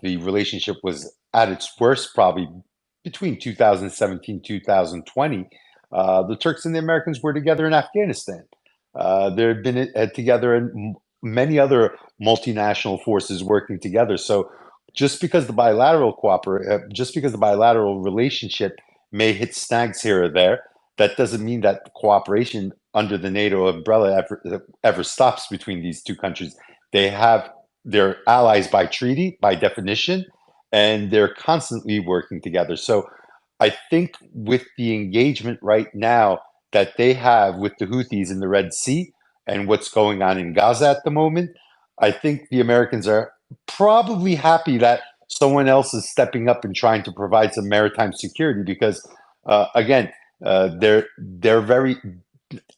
relationship was at its worst, probably between 2017 2020, the Turks and the Americans were together in Afghanistan. There had been together in many other multinational forces working together. So just because the bilateral relationship may hit snags here or there, that doesn't mean that cooperation under the NATO umbrella ever stops between these two countries. They're allies by treaty, by definition, and they're constantly working together. So I think with the engagement right now that they have with the Houthis in the Red Sea and what's going on in Gaza at the moment, I think the Americans are probably happy that someone else is stepping up and trying to provide some maritime security because, again, they're very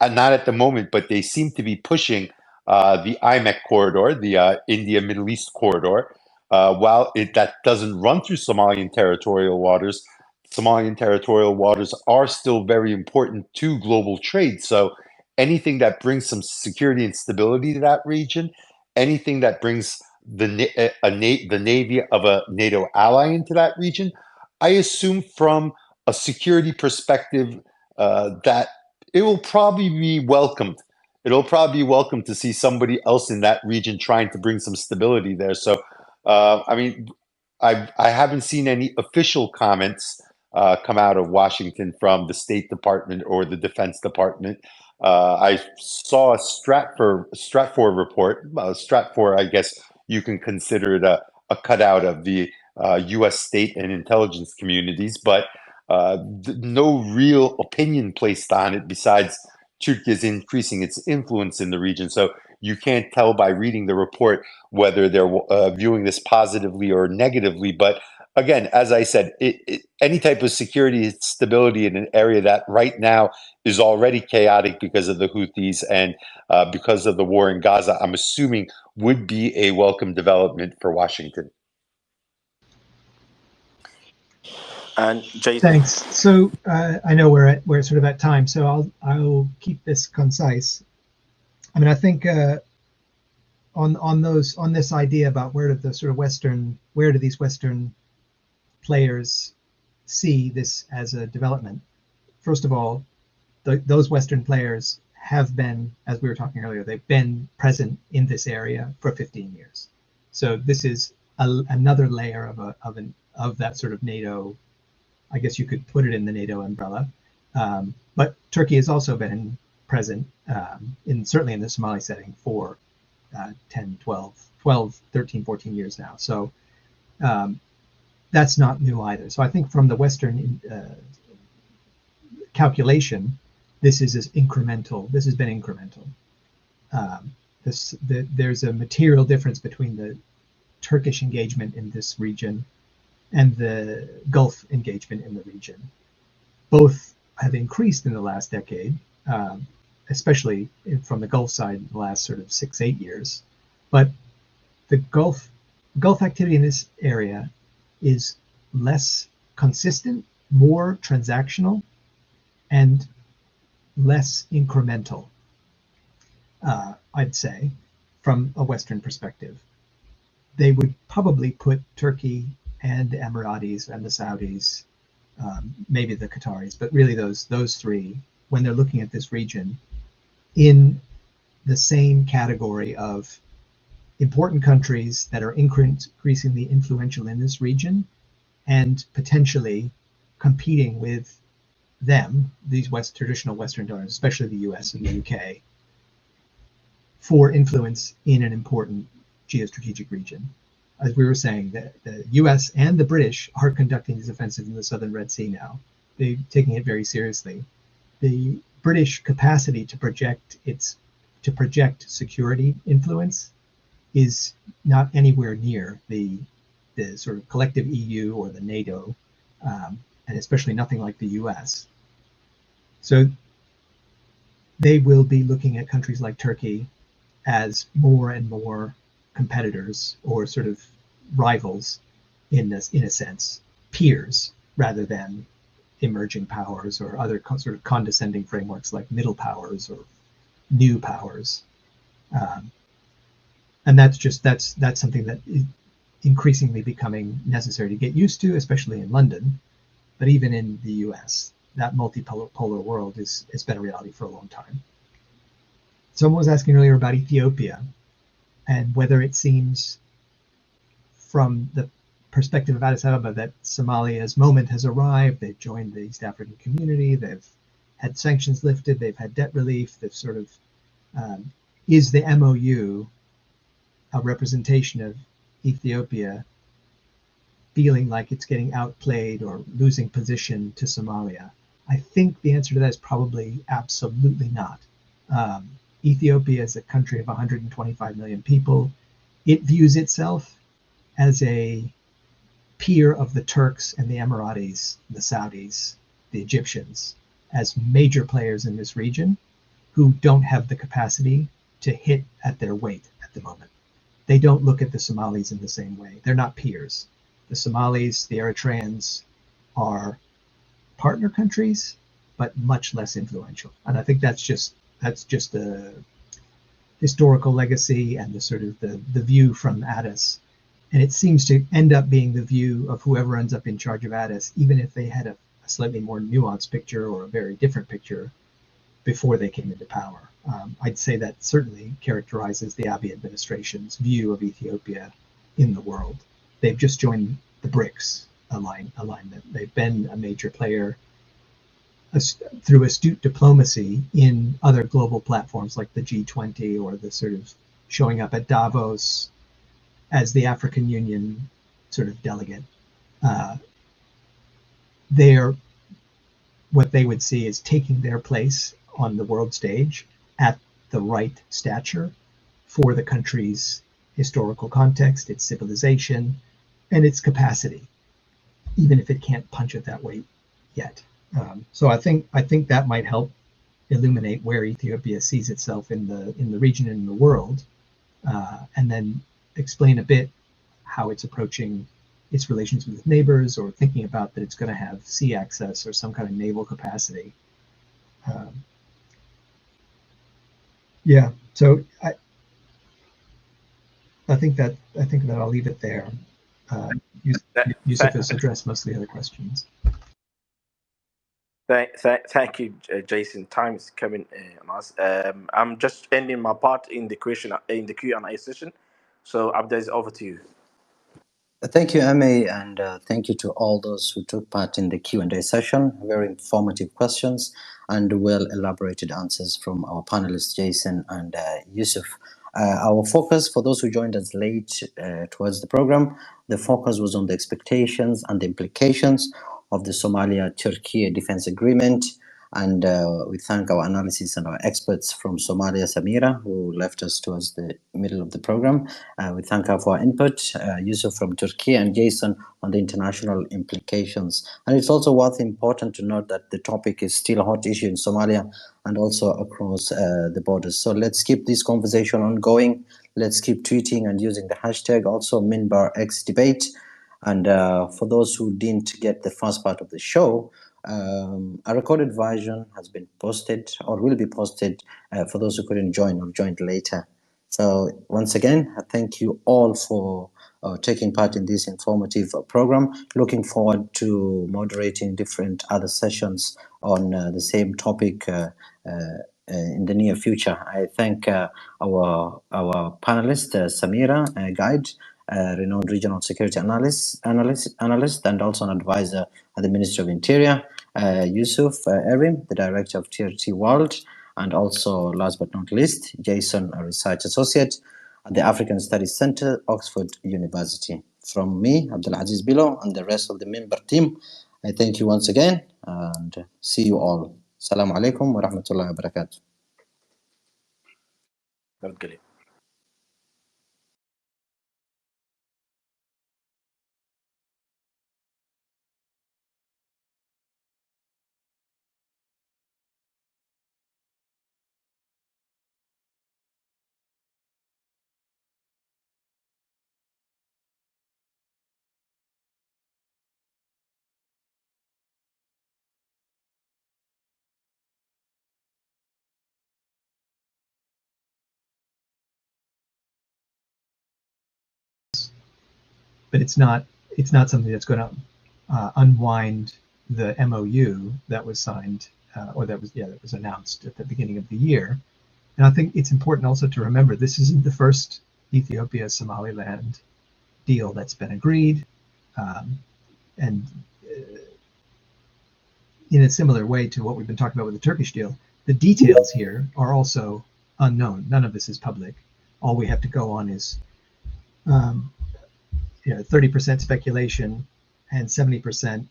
not at the moment, but they seem to be pushing the IMEC corridor, the India Middle East corridor. While that doesn't run through Somalian territorial waters, Somalian territorial waters are still very important to global trade. So anything that brings some security and stability to that region, anything that brings the navy of a NATO ally into that region, I assume from a security perspective that it will probably be welcomed. It'll probably be welcome to see somebody else in that region trying to bring some stability there. So I mean, I haven't seen any official comments come out of Washington from the State Department or the Defense Department. I saw a Stratfor report. Stratfor, I guess you can consider it a cutout of the U.S. state and intelligence communities, but no real opinion placed on it besides Turkey is increasing its influence in the region. So you can't tell by reading the report whether they're viewing this positively or negatively. But again, as I said, any type of security and stability in an area that right now is already chaotic because of the Houthis and because of the war in Gaza, I'm assuming would be a welcome development for Washington. And Jason. Thanks. So I know we're sort of at time, so I'll keep this concise. I mean, I think on this idea about where do these Western players see this as a development? First of all, those Western players have been, as we were talking earlier, they've been present in this area for 15 years. So this is another layer of that sort of NATO. I guess you could put it in the NATO umbrella. But Turkey has also been present certainly in the Somali setting for 10, 12, 13, 14 years now. So that's not new either. So I think from the Western calculation, this is incremental. This has been incremental. There's a material difference between the Turkish engagement in this region and the Gulf engagement in the region. Both have increased in the last decade, especially from the Gulf side in the last sort of 6-8 years. But the Gulf activity in this area is less consistent, more transactional, and less incremental, I'd say, from a Western perspective. They would probably put Turkey and the Emiratis and the Saudis, maybe the Qataris, but really those three, when they're looking at this region, in the same category of important countries that are increasingly influential in this region and potentially competing with them, these traditional Western donors, especially the US and the UK, for influence in an important geostrategic region. As we were saying, the US and the British are conducting these offensives in the southern Red Sea now. They're taking it very seriously. The British capacity to project security influence is not anywhere near the sort of collective EU or the NATO, and especially nothing like the US. So they will be looking at countries like Turkey as more and more competitors or sort of rivals in a sense, peers rather than emerging powers or other sort of condescending frameworks like middle powers or new powers. And that's something that is increasingly becoming necessary to get used to, especially in London, but even in the US, that multipolar world has been a reality for a long time. Someone was asking earlier about Ethiopia and whether it seems from the perspective of Addis Ababa that Somalia's moment has arrived. They've joined the East African community. They've had sanctions lifted. They've had debt relief. They've sort of, is the MOU a representation of Ethiopia feeling like it's getting outplayed or losing position to Somalia? I think the answer to that is probably absolutely not. Ethiopia is a country of 125 million people. It views itself as a peer of the Turks and the Emiratis, the Saudis, the Egyptians, as major players in this region who don't have the capacity to hit at their weight at the moment. They don't look at the Somalis in the same way. They're not peers. The Somalis, the Eritreans are partner countries, but much less influential. And I think that's just the historical legacy and the sort of the view from Addis. And it seems to end up being the view of whoever ends up in charge of Addis, even if they had a slightly more nuanced picture or a very different picture before they came into power. I'd say that certainly characterizes the Abiy administration's view of Ethiopia in the world. They've just joined the BRICS alignment. They've been a major player through astute diplomacy in other global platforms like the G20, or the sort of showing up at Davos as the African Union sort of delegate. They're what they would see is taking their place on the world stage at the right stature for the country's historical context, its civilization, and its capacity, even if it can't punch it that way yet. So I think that might help illuminate where Ethiopia sees itself in the region and in the world, and then explain a bit how it's approaching its relations with neighbors, or thinking about that it's going to have sea access or some kind of naval capacity. Yeah, so I think that I'll leave it there. Yusuf has addressed most of the other questions. Thank you, Jason. Time is coming on us. I'm just ending my part in the Q&A session. So, Abdez, over to you. Thank you, Amy, and thank you to all those who took part in the Q&A session. Very informative questions and well-elaborated answers from our panelists, Jason and Yusuf. Our focus, for those who joined us late towards the program, the focus was on the expectations and the implications of the Somalia-Turkey Defense Agreement. And we thank our analysts and our experts from Somalia, Samira, who left us towards the middle of the program. We thank her for her input, Yusuf from Turkey, and Jason on the international implications. And it's also important to note that the topic is still a hot issue in Somalia and also across the borders. So let's keep this conversation ongoing. Let's keep tweeting and using the hashtag, also #MinbarXDebate. And for those who didn't get the first part of the show, a recorded version has been posted or will be posted for those who couldn't join or joined later. So once again, I thank you all for taking part in this informative program. Looking forward to moderating different other sessions on the same topic in the near future. I thank our panelist, Samira, guide, renowned regional security analyst, and also an advisor at the Ministry of Interior, Yusuf Erim, the director of TRT World, and also, last but not least, Jason, a research associate at the African Studies Center, Oxford University. From me, Abdulaziz Bilo, and the rest of the member team, I thank you once again, and see you all. Assalamu alaikum wa rahmatullahi wa barakatuh. But it's not something that's going to unwind the MOU that was signed, or that was announced at the beginning of the year. And I think it's important also to remember this isn't the first Ethiopia-Somaliland deal that's been agreed, and in a similar way to what we've been talking about with the Turkish deal, the details here are also unknown. None of this is public. All we have to go on is 30% speculation and 70%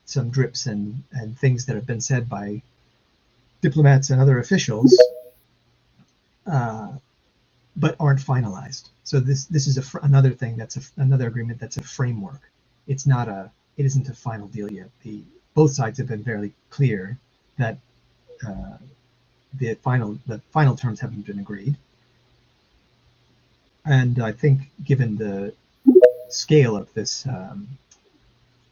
some drips and things that have been said by diplomats and other officials, but aren't finalized. So this is another thing another agreement that's a framework. It isn't a final deal yet. Both sides have been very clear that the final terms haven't been agreed. And I think given the scale of this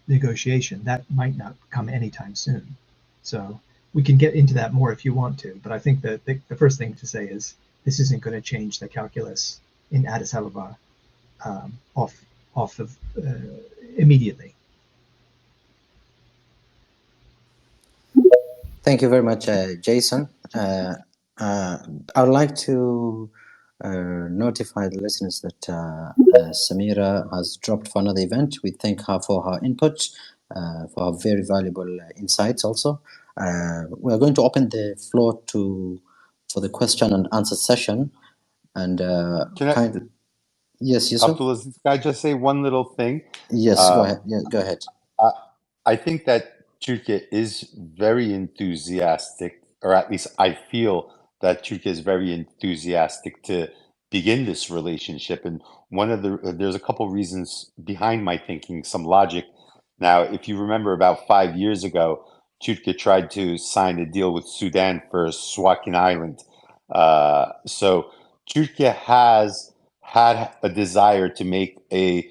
negotiation, that might not come anytime soon. So we can get into that more if you want to, but I think that the first thing to say is this isn't going to change the calculus in Addis Ababa immediately. Thank you very much, Jason. I would like to notify the listeners that Samira has dropped for another event. We thank her for her input, for her very valuable insights also. We are going to open the floor for the question and answer session. And Can I, yes, Yusuf? Abdulaziz, can I just say one little thing? Yes, go ahead. Yeah, go ahead. I think that Turkey is very enthusiastic, or at least I feel that Turkey is very enthusiastic to begin this relationship. And there's a couple reasons behind my thinking, some logic. Now, if you remember about 5 years ago, Turkey tried to sign a deal with Sudan for Suakin Island. So Turkey has had a desire to make a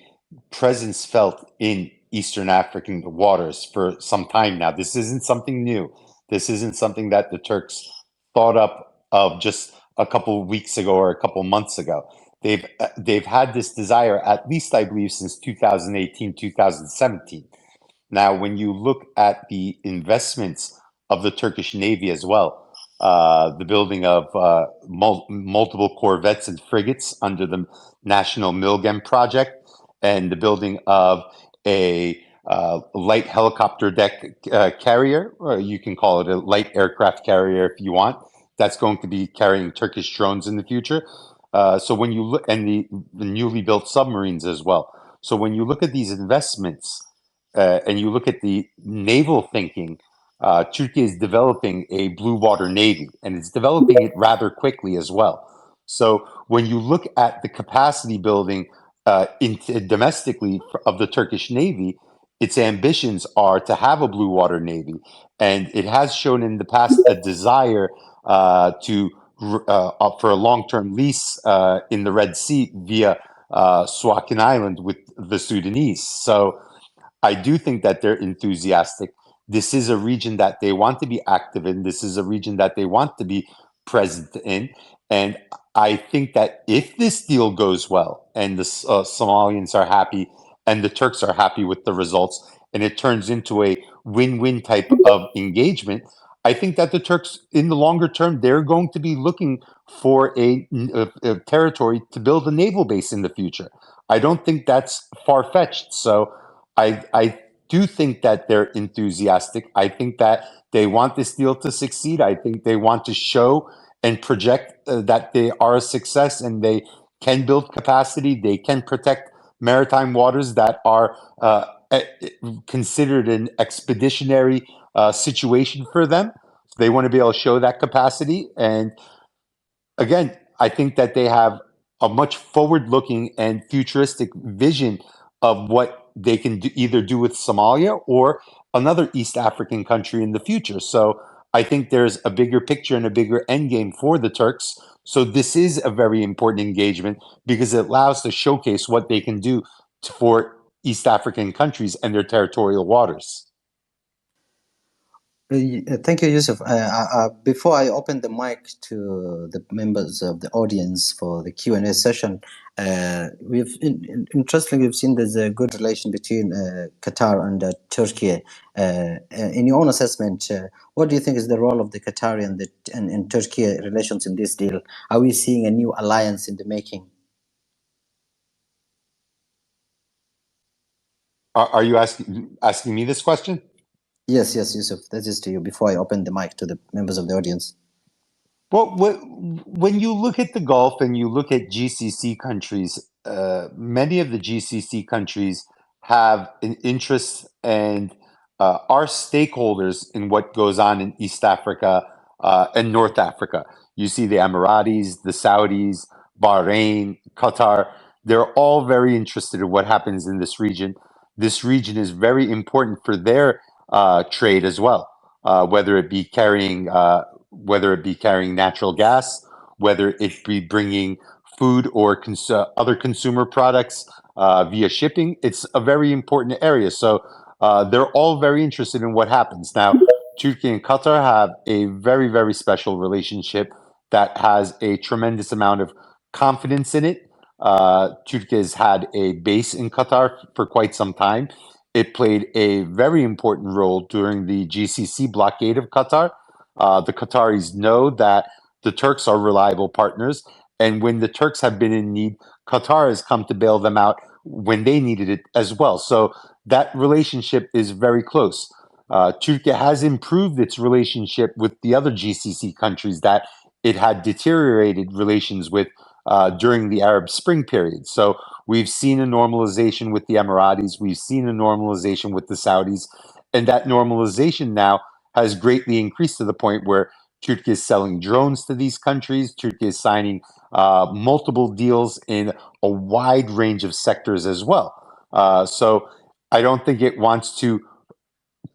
presence felt in Eastern African waters for some time now. This isn't something new. This isn't something that the Turks thought up of just a couple of weeks ago or a couple of months ago. They've had this desire, at least I believe, since 2018, 2017. Now, when you look at the investments of the Turkish Navy as well, the building of multiple corvettes and frigates under the National Milgem project, and the building of a light helicopter deck carrier, or you can call it a light aircraft carrier if you want, that's going to be carrying Turkish drones in the future. So when you look, and the newly built submarines as well. So when you look at these investments, and you look at the naval thinking, Turkey is developing a blue water navy, and it's developing it rather quickly as well. So when you look at the capacity building domestically of the Turkish Navy, its ambitions are to have a blue water navy, and it has shown in the past a desire for a long-term lease in the Red Sea via Suakin Island with the Sudanese. So I do think that they're enthusiastic. This is a region that they want to be active in. This is a region that they want to be present in. And I think that if this deal goes well and the Somalians are happy and the Turks are happy with the results and it turns into a win-win type of engagement, I think that the Turks, in the longer term, they're going to be looking for a territory to build a naval base in the future. I don't think that's far-fetched. So I do think that they're enthusiastic. I think that they want this deal to succeed. I think they want to show and project that they are a success and they can build capacity. They can protect maritime waters that are considered an expeditionary situation for them. They want to be able to show that capacity. And again, I think that they have a much forward-looking and futuristic vision of what they can either do with Somalia or another East African country in the future. So I think there's a bigger picture and a bigger end game for the Turks. So this is a very important engagement because it allows to showcase what they can do for East African countries and their territorial waters. Thank you, Yusuf. Before I open the mic to the members of the audience for the Q&A session, interestingly, we've seen there's a good relation between Qatar and Turkey. In your own assessment, what do you think is the role of the Qatari and Turkey relations in this deal? Are we seeing a new alliance in the making? Are you asking me this question? Yes, Yusuf, that is to you, before I open the mic to the members of the audience. Well, when you look at the Gulf and you look at GCC countries, many of the GCC countries have an interest and are stakeholders in what goes on in East Africa and North Africa. You see the Emiratis, the Saudis, Bahrain, Qatar, they're all very interested in what happens in this region. This region is very important for their trade as well, whether it be carrying natural gas, whether it be bringing food or other consumer products via shipping. It's a very important area. So they're all very interested in what happens. Now, Turkey and Qatar have a very, very special relationship that has a tremendous amount of confidence in it. Turkey has had a base in Qatar for quite some time. It played a very important role during the GCC blockade of Qatar. The Qataris know that the Turks are reliable partners, And when the Turks have been in need, Qatar has come to bail them out when they needed it as well. So that relationship is very close. Turkey has improved its relationship with the other GCC countries that it had deteriorated relations with during the Arab Spring period. So we've seen a normalization with the Emiratis, we've seen a normalization with the Saudis, and that normalization now has greatly increased to the point where Turkey is selling drones to these countries. Turkey is signing multiple deals in a wide range of sectors as well. So I don't think it wants to.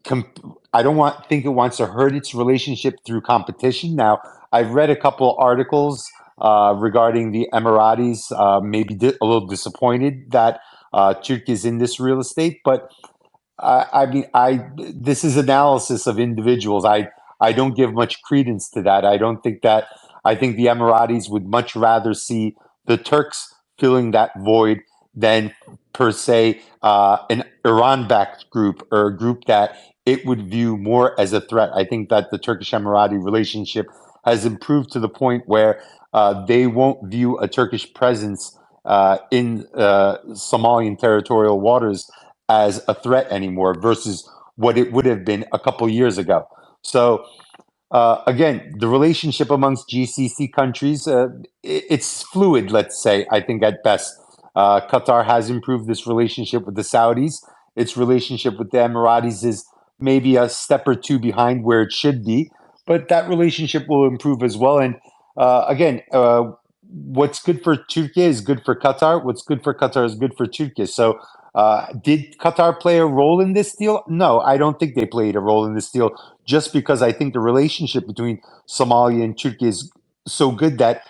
Think it wants to hurt its relationship through competition. Now, I've read a couple articles regarding the Emiratis, maybe a little disappointed that Turkey is in this real estate, but this is analysis of individuals. I don't give much credence to that. I don't think that. I think the Emiratis would much rather see the Turks filling that void than per se an Iran-backed group or a group that it would view more as a threat. I think that the Turkish-Emirati relationship has improved to the point where they won't view a Turkish presence in Somalian territorial waters as a threat anymore versus what it would have been a couple years ago. So again, the relationship amongst GCC countries, it's fluid, let's say, I think at best. Qatar has improved this relationship with the Saudis. Its relationship with the Emiratis is maybe a step or two behind where it should be, but that relationship will improve as well. And again, what's good for Turkey is good for Qatar. What's good for Qatar is good for Turkey. So did Qatar play a role in this deal? No, I don't think they played a role in this deal, just because I think the relationship between Somalia and Turkey is so good that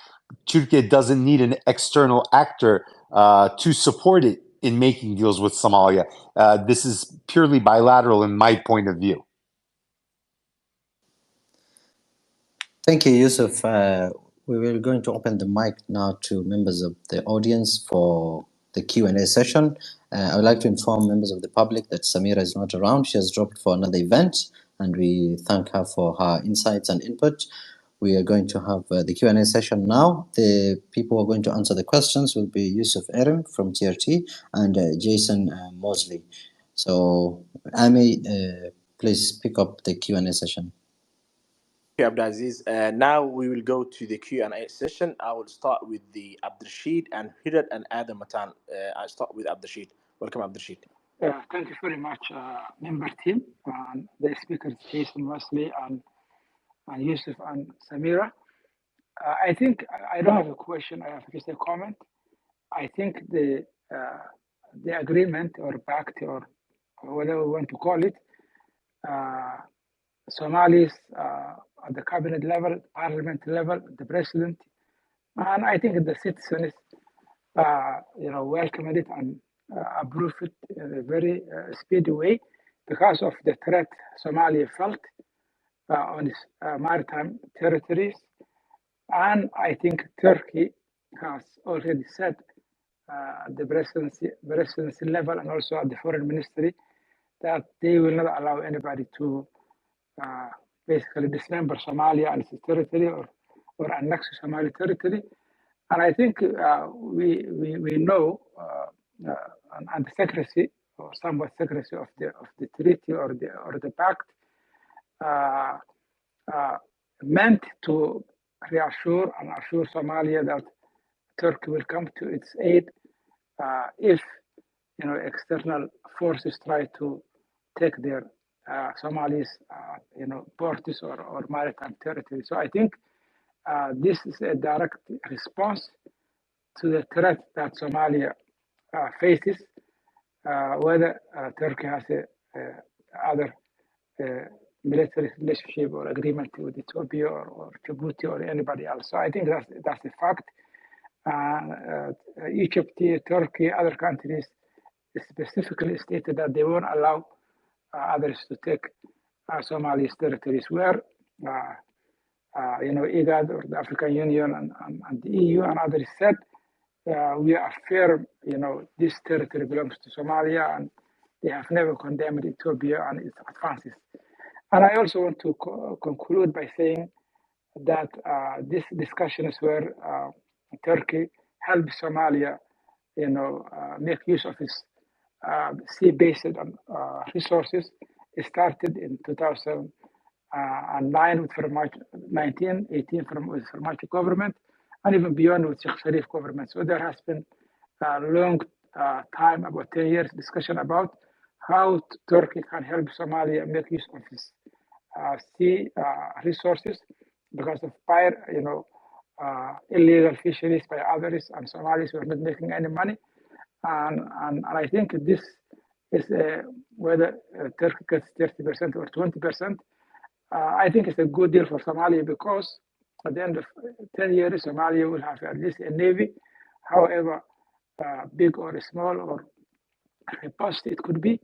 Turkey doesn't need an external actor to support it in making deals with Somalia. This is purely bilateral in my point of view. Thank you, Yusuf. We were going to open the mic now to members of the audience for the Q&A session. I would like to inform members of the public that Samira is not around. She has dropped for another event, and we thank her for her insights and input. We are going to have the Q&A session now. The people who are going to answer the questions will be Yusuf Erim from TRT and Jason Mosley. So, Amy, please pick up the Q&A session. Thank you, Abdulaziz. Now we will go to the Q&A session. I will start with the Abdurrashid and Hirat and Adam Matan. I start with Abdurrashid. Welcome, Abdurrashid. Thank you very much, member team, and the speakers, Jason Wesley and Yusuf and Samira. I think I don't have a question, I have just a comment. I think the agreement or pact or whatever we want to call it, Somalis at the cabinet level, parliament level, the president, and I think the citizens, welcome it and approve it in a very speedy way because of the threat Somalia felt on its maritime territories. And I think Turkey has already said at the presidency level and also at the foreign ministry that they will not allow anybody to basically dismember Somalia and its territory or annex Somali territory. And I think we know and the secrecy or somewhat secrecy of the treaty or the pact meant to reassure and assure Somalia that Turkey will come to its aid if external forces try to take their Somalis ports or maritime territory. So I think this is a direct response to the threat that Somalia faces, whether Turkey has other military relationship or agreement with Ethiopia or Djibouti or anybody else. So I think that's a fact. Egypt, Turkey, other countries specifically stated that they won't allow others to take Somali's territories, where IGAD or the African Union and the EU and others said we affirm this territory belongs to Somalia, and they have never condemned Ethiopia and its advances. And I also want to conclude by saying that these discussions were Turkey helped Somalia, make use of its sea-based resources. It started in 2009 with Farmaajo, 1918 with Farmaajo government, and even beyond with Sheikh Sharif government. So there has been a long time, about 10 years, discussion about how Turkey can help Somalia make use of its sea resources because of illegal fisheries by others, and Somalis were not making any money. And I think this is whether Turkey gets 30% or 20%. I think it's a good deal for Somalia because at the end of 10 years, Somalia will have at least a navy, however big or small or robust it could be,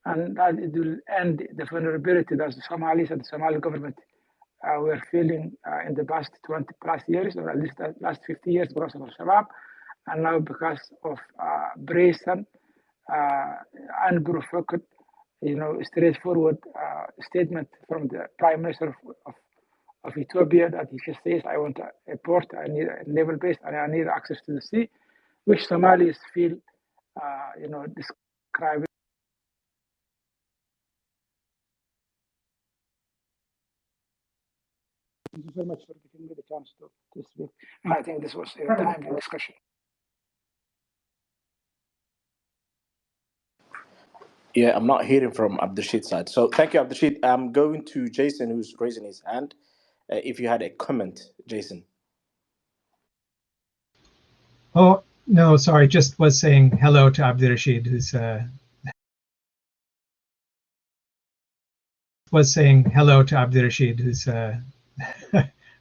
and that it will end the vulnerability that the Somalis and the Somali government were feeling in the past 20 plus years, or at least the last 50 years because of Al-Shabaab, and now because of brazen, unprovoked, straightforward statement from the Prime Minister of Ethiopia that he just says, I want a port, I need a naval base, and I need access to the sea, which Somalis feel, describing. Thank you so much for giving me the chance to speak. And I think this was a timely discussion. Yeah, I'm not hearing from Abdulrashid's side. So thank you, Abdulrashid. I'm going to Jason, who's raising his hand. If you had a comment, Jason. Oh, no, sorry, just was saying hello to Abdirashid, who's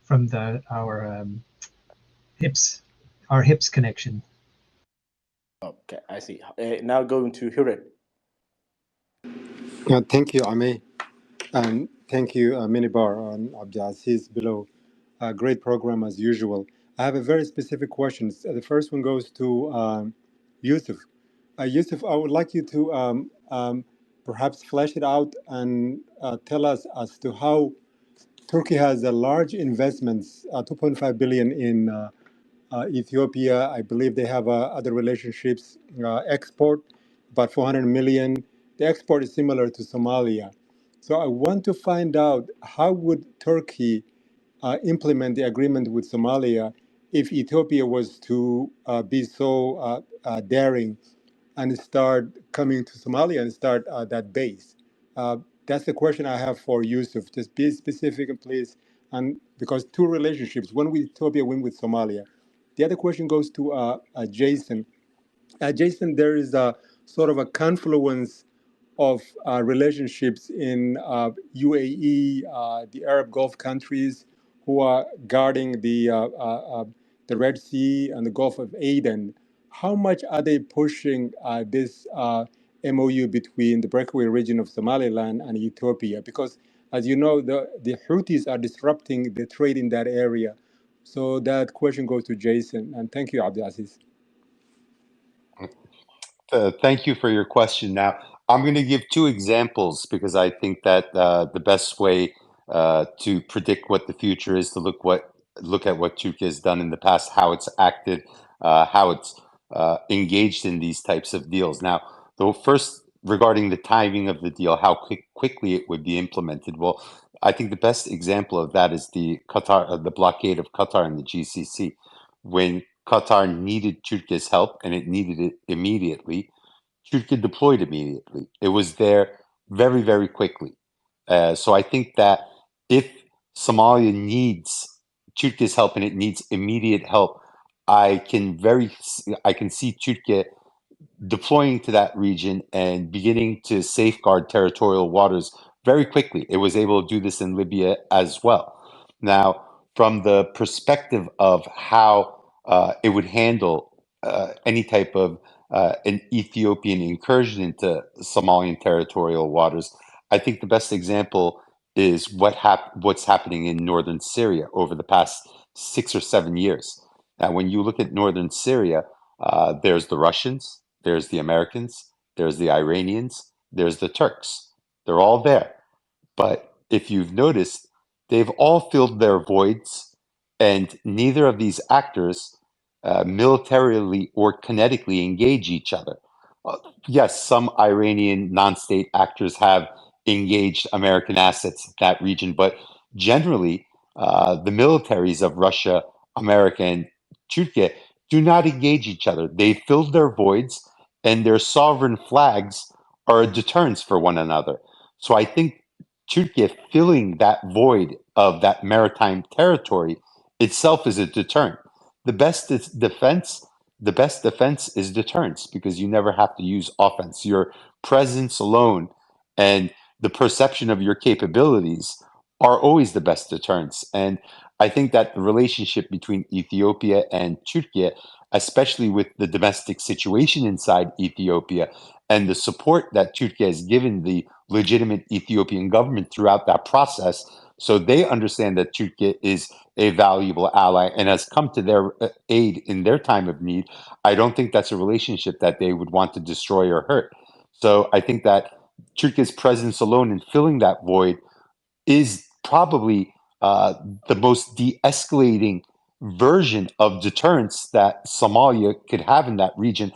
from our hips connection. Okay, I see. Now going to Hirit. Thank you, Ame, and thank you, Minibar and Abdulaziz below. Great program as usual. I have a very specific question. The first one goes to Yusuf. Yusuf, I would like you to perhaps flesh it out and tell us as to how Turkey has a large investments, 2.5 billion in Ethiopia. I believe they have other relationships, export, about 400 million. The export is similar to Somalia. So I want to find out how would Turkey implement the agreement with Somalia if Ethiopia was to be so daring and start coming to Somalia and start that base. That's the question I have for Yusuf. Just be specific, please. And because two relationships, one with Ethiopia, one with Somalia. The other question goes to Jason. Jason, there is a sort of a confluence of relationships in UAE, the Arab Gulf countries, who are guarding the Red Sea and the Gulf of Aden. How much are they pushing this MOU between the breakaway region of Somaliland and Ethiopia? Because, as you know, the Houthis are disrupting the trade in that area. So that question goes to Jason. And thank you, Abdulaziz. Thank you for your question. Now, I'm going to give two examples because I think that the best way to predict what the future is to look at what Turkey has done in the past, how it's acted, how it's engaged in these types of deals. Now, the first regarding the timing of the deal, how quickly it would be implemented. Well, I think the best example of that is the blockade of Qatar and the GCC, when Qatar needed Turkey's help and it needed it immediately. Turkey deployed immediately. It was there very, very quickly. So I think that if Somalia needs Turkey's help and it needs immediate help, I can see Turkey deploying to that region and beginning to safeguard territorial waters very quickly. It was able to do this in Libya as well. Now, from the perspective of how it would handle any type of an Ethiopian incursion into Somalian territorial waters, I think the best example is what's happening in northern Syria over the past 6 or 7 years. Now, when you look at northern Syria, there's the Russians, there's the Americans, there's the Iranians, there's the Turks. They're all there. But if you've noticed, they've all filled their voids, and neither of these actors militarily or kinetically engage each other. Uh, yes, some Iranian non-state actors have engaged American assets in that region, but generally, the militaries of Russia, America, and Turkey do not engage each other. They filled their voids, and their sovereign flags are a deterrence for one another. So I think Turkey filling that void of that maritime territory itself is a deterrent. The best defense, the best defense is deterrence, because you never have to use offense. Your presence alone and the perception of your capabilities are always the best deterrents. And I think that the relationship between Ethiopia and Turkey, especially with the domestic situation inside Ethiopia and the support that Turkey has given the legitimate Ethiopian government throughout that process, so they understand that Turkey is a valuable ally and has come to their aid in their time of need. I don't think that's a relationship that they would want to destroy or hurt. So I think that Turkey's presence alone in filling that void is probably the most de-escalating version of deterrence that Somalia could have in that region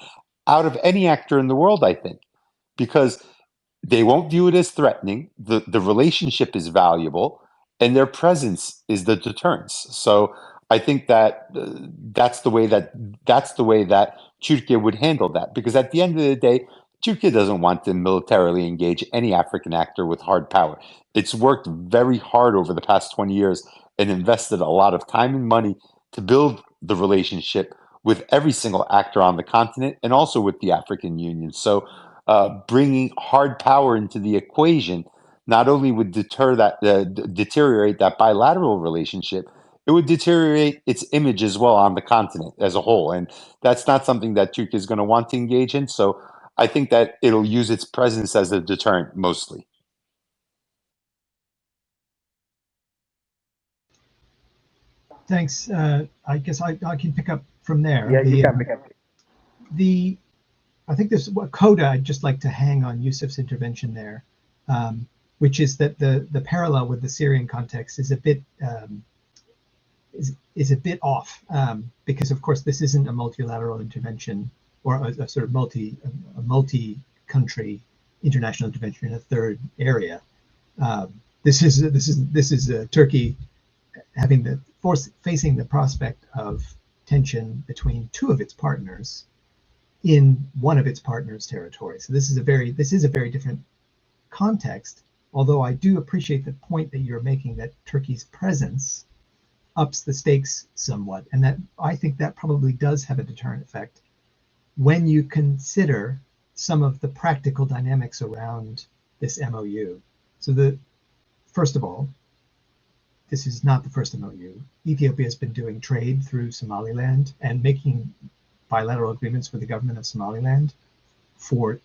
out of any actor in the world, I think, because they won't view it as threatening. The relationship is valuable, and their presence is the deterrence. So I think that that's the way that Turkey would handle that, because at the end of the day, Turkey doesn't want to militarily engage any African actor with hard power. It's worked very hard over the past 20 years and invested a lot of time and money to build the relationship with every single actor on the continent and also with the African Union. So bringing hard power into the equation not only would deteriorate that bilateral relationship, it would deteriorate its image as well on the continent as a whole, and that's not something that Turkey is going to want to engage in. So I think that it'll use its presence as a deterrent mostly. Thanks. I guess I can pick up from there. Yeah, you can become. I think there's a coda I'd just like to hang on Yusuf's intervention there, which is that the parallel with the Syrian context is a bit is a bit off, because of course this isn't a multilateral intervention or a sort of multi-country international intervention in a third area. This is Turkey having facing the prospect of tension between two of its partners in one of its partners' territory. So this is a very different context. Although I do appreciate the point that you're making that Turkey's presence ups the stakes somewhat, and that I think that probably does have a deterrent effect when you consider some of the practical dynamics around this MOU. So first of all, this is not the first MOU. Ethiopia has been doing trade through Somaliland and making bilateral agreements with the government of Somaliland for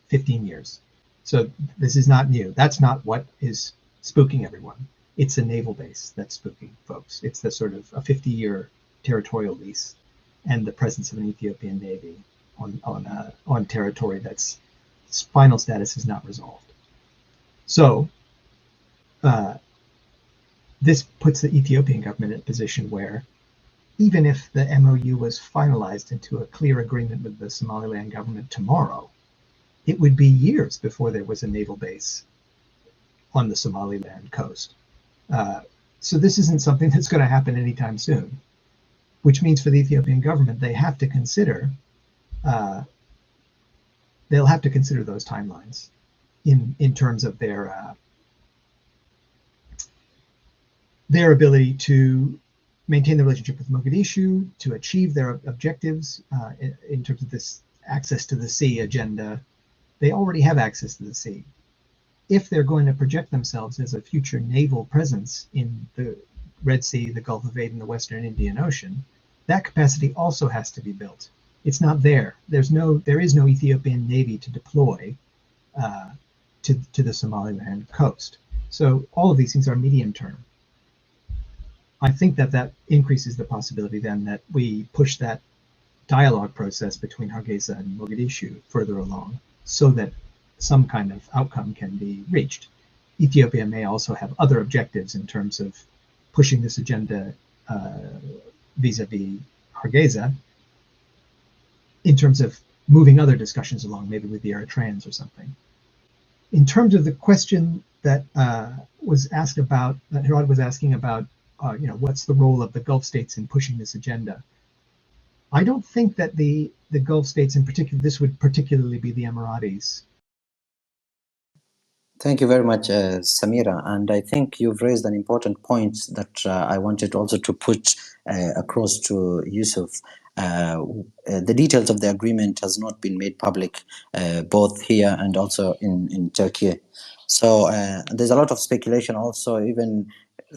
15 years. So this is not new. That's not what is spooking everyone. It's a naval base that's spooking folks. It's the sort of a 50-year territorial lease and the presence of an Ethiopian navy on territory that's final status is not resolved. So this puts the Ethiopian government in a position where even if the MOU was finalized into a clear agreement with the Somaliland government tomorrow, it would be years before there was a naval base on the Somaliland coast. So this isn't something that's going to happen anytime soon, which means for the Ethiopian government, they have to consider those timelines in terms of their ability to maintain the relationship with Mogadishu, to achieve their objectives in terms of this access to the sea agenda. They already have access to the sea. If they're going to project themselves as a future naval presence in the Red Sea, the Gulf of Aden, the Western Indian Ocean, that capacity also has to be built. It's not there. There is no Ethiopian navy to deploy to the Somaliland coast. So all of these things are medium term. I think that increases the possibility then that we push that dialogue process between Hargeisa and Mogadishu further along so that some kind of outcome can be reached. Ethiopia may also have other objectives in terms of pushing this agenda vis-a-vis Hargeisa, in terms of moving other discussions along, maybe with the Eritreans or something. In terms of the question that was asked about, that Hirad was asking about, what's the role of the Gulf states in pushing this agenda? I don't think that the Gulf states in particular, this would particularly be the Emiratis. Thank you very much, Samira. And I think you've raised an important point that I wanted also to put across to Yusuf. The details of the agreement has not been made public, both here and also in Turkey. So there's a lot of speculation also. Even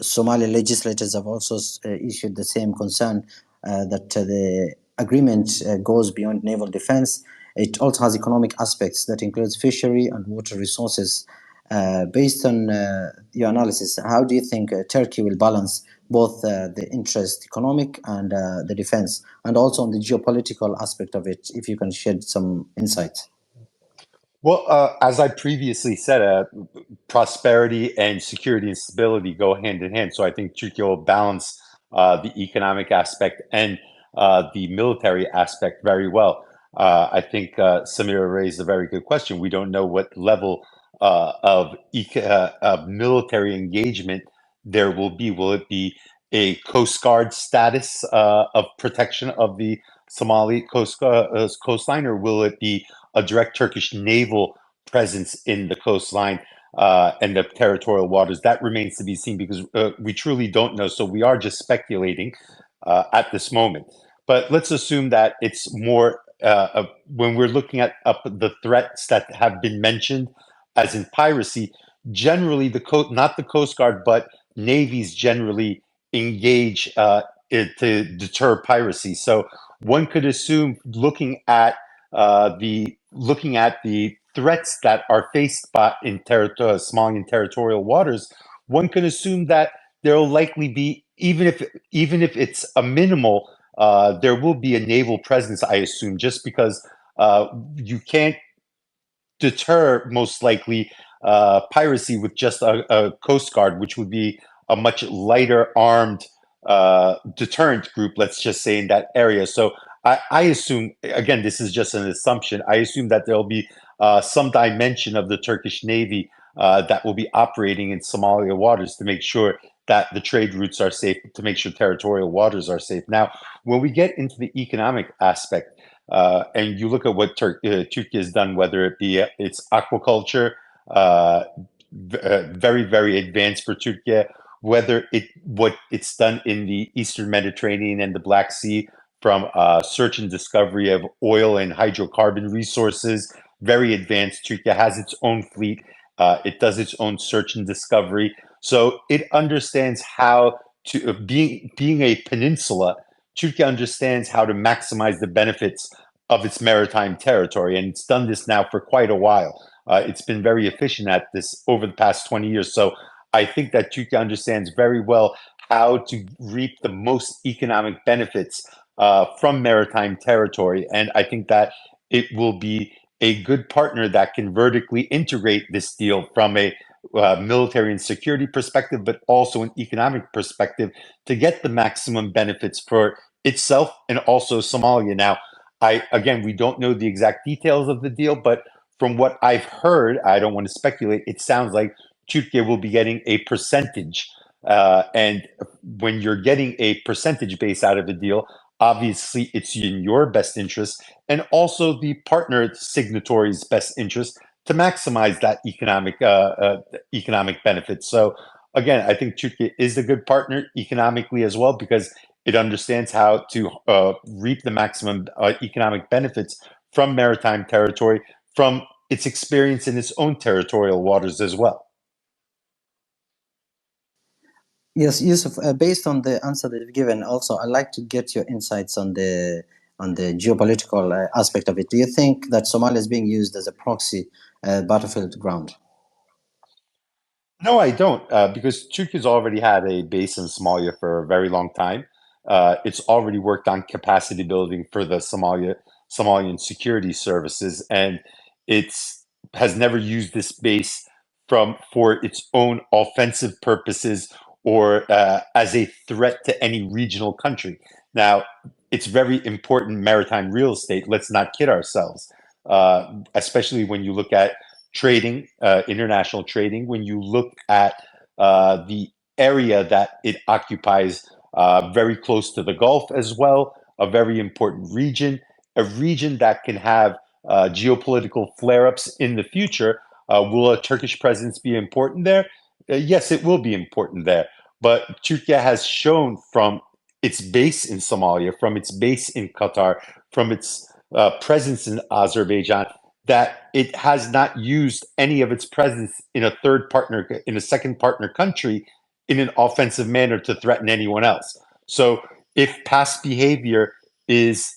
Somali legislators have also issued the same concern that the agreement goes beyond naval defense. It also has economic aspects that includes fishery and water resources. Based on your analysis, how do you think Turkey will balance both the interest, economic and the defense, and also on the geopolitical aspect of it, if you can shed some insights? Well, as I previously said, prosperity and security and stability go hand in hand. So I think Turkey will balance the economic aspect and the military aspect very well. I think Samira raised a very good question. We don't know what level of military engagement there will be. Will it be a Coast Guard status of protection of the Somali coastline, or will it be a direct Turkish naval presence in the coastline and the territorial waters? That remains to be seen, because we truly don't know. So we are just speculating at this moment. But let's assume that it's more when we're looking at the threats that have been mentioned, as in piracy. Generally, not the Coast Guard, but navies generally engage to deter piracy. So one could assume, looking at the threats that are faced in Somalian territorial waters, one can assume that there will likely be, even if it's a minimal, there will be a naval presence, I assume, just because you can't deter, most likely, piracy with just a Coast Guard, which would be a much lighter armed deterrent group, let's just say, in that area. So I assume, again, this is just an assumption, I assume that there'll be some dimension of the Turkish Navy that will be operating in Somalia waters to make sure that the trade routes are safe, to make sure territorial waters are safe. Now, when we get into the economic aspect, and you look at what Turkey has done, whether it be its aquaculture, very, very advanced for Turkey, whether what it's done in the Eastern Mediterranean and the Black Sea, from search and discovery of oil and hydrocarbon resources, very advanced. Turkey has its own fleet. It does its own search and discovery. So it understands how to, being a peninsula, Turkey understands how to maximize the benefits of its maritime territory, and it's done this now for quite a while. It's been very efficient at this over the past 20 years. So I think that Turkey understands very well how to reap the most economic benefits from maritime territory. And I think that it will be a good partner that can vertically integrate this deal from a military and security perspective, but also an economic perspective, to get the maximum benefits for itself and also Somalia. Now, again, we don't know the exact details of the deal, but from what I've heard, I don't want to speculate, it sounds like Turkey will be getting a percentage. And when you're getting a percentage base out of the deal, obviously it's in your best interest and also the partner signatory's best interest to maximize that economic benefit. So again, I think Turkey is a good partner economically as well, because it understands how to reap the maximum economic benefits from maritime territory, from its experience in its own territorial waters as well. Yes, Yusuf, based on the answer that you've given, also, I'd like to get your insights on the geopolitical aspect of it. Do you think that Somalia is being used as a proxy battlefield ground? No, I don't, because Turkey's already had a base in Somalia for a very long time. It's already worked on capacity building for the Somalian security services, and it's has never used this base for its own offensive purposes or as a threat to any regional country. Now, it's very important maritime real estate. Let's not kid ourselves, especially when you look at trading, international trading, when you look at the area that it occupies, very close to the Gulf as well, a very important region, a region that can have geopolitical flare-ups in the future. Will a Turkish presence be important there? Yes, it will be important there. But Turkey has shown from its base in Somalia, from its base in Qatar, from its presence in Azerbaijan, that it has not used any of its presence in a third partner, in a second partner country, in an offensive manner to threaten anyone else. So if past behavior is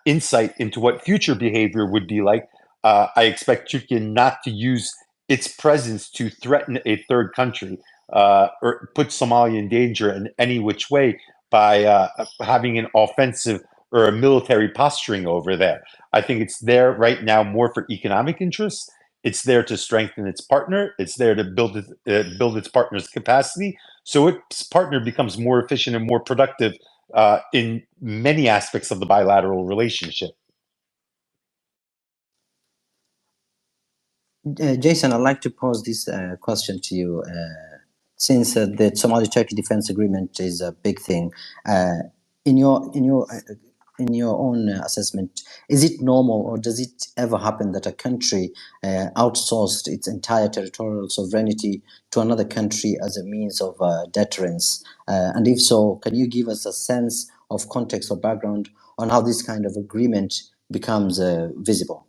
insight into what future behavior would be like, I expect Turkey not to use its presence to threaten a third country or put Somalia in danger in any which way by having an offensive or a military posturing over there. I think it's there right now more for economic interests. It's there to strengthen its partner. It's there to build its partner's capacity, so its partner becomes more efficient and more productive in many aspects of the bilateral relationship. Jason, I'd like to pose this question to you. Since the Somali-Turkey Defense Agreement is a big thing, in your own assessment, is it normal or does it ever happen that a country outsourced its entire territorial sovereignty to another country as a means of deterrence? And if so, can you give us a sense of context or background on how this kind of agreement becomes visible?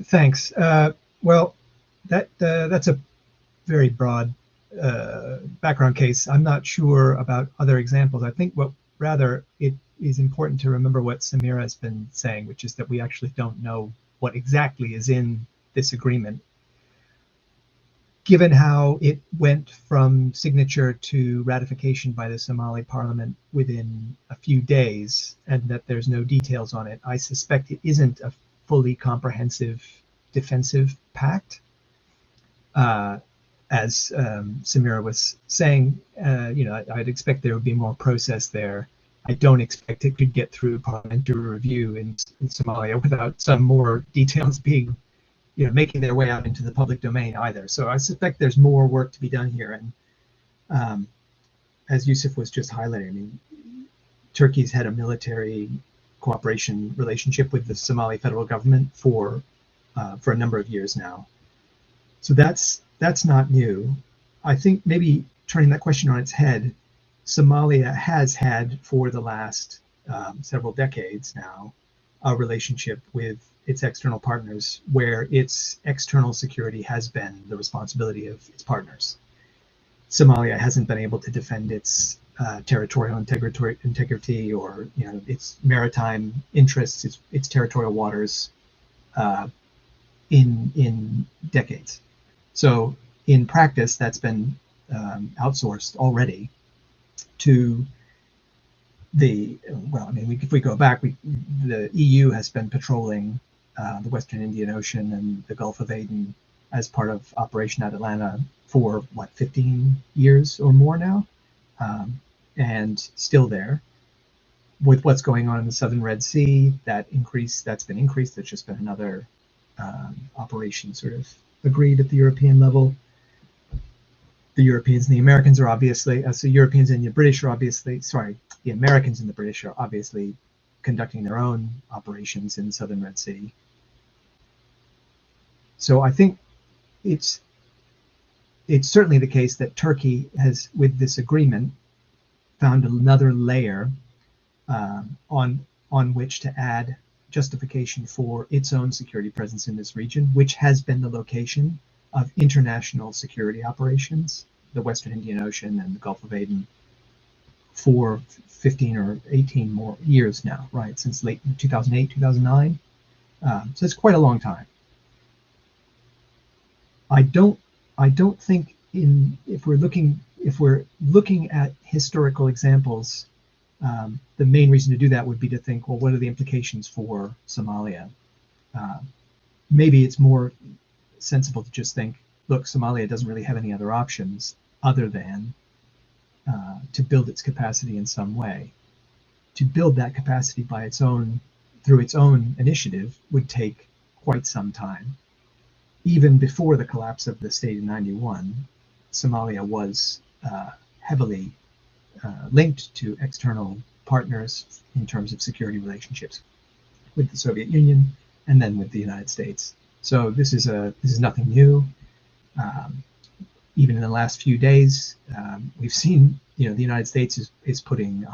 Thanks. Well, that's a very broad background case. I'm not sure about other examples. I think rather it is important to remember what Samira has been saying, which is that we actually don't know what exactly is in this agreement. Given how it went from signature to ratification by the Somali parliament within a few days, and that there's no details on it, I suspect it isn't a fully comprehensive defensive pact. As Samira was saying, I'd expect there would be more process there. I don't expect it could get through parliamentary review in Somalia without some more details being, making their way out into the public domain either. So I suspect there's more work to be done here. And as Yusuf was just highlighting, I mean, Turkey's had a military cooperation relationship with the Somali federal government for a number of years now. So that's not new. I think maybe turning that question on its head, Somalia has had for the last several decades now a relationship with its external partners where its external security has been the responsibility of its partners. Somalia hasn't been able to defend its territorial integrity or its maritime interests, its territorial waters in decades. So in practice, that's been outsourced already to if we go back, the EU has been patrolling the Western Indian Ocean and the Gulf of Aden as part of Operation Atalanta for 15 years or more now, and still there. With what's going on in the Southern Red Sea, that's been increased. There's just been another operation sort of agreed at the European level. The Europeans and the Americans are obviously, Europeans and the British are obviously, the Americans and the British are obviously conducting their own operations in the Southern Red Sea. So I think it's certainly the case that Turkey has, with this agreement, found another layer on which to add justification for its own security presence in this region, which has been the location of international security operations, the Western Indian Ocean and the Gulf of Aden, for 15 or 18 more years now, right? Since late 2008, 2009. So it's quite a long time. I don't think if we're looking at historical examples, the main reason to do that would be to think, well, what are the implications for Somalia? Maybe it's more sensible to just think, look, Somalia doesn't really have any other options other than to build its capacity in some way. To build that capacity by its own, through its own initiative, would take quite some time. Even before the collapse of the state in '91, Somalia was heavily linked to external partners in terms of security relationships with the Soviet Union and then with the United States. So this is nothing new. Even in the last few days, we've seen, the United States is putting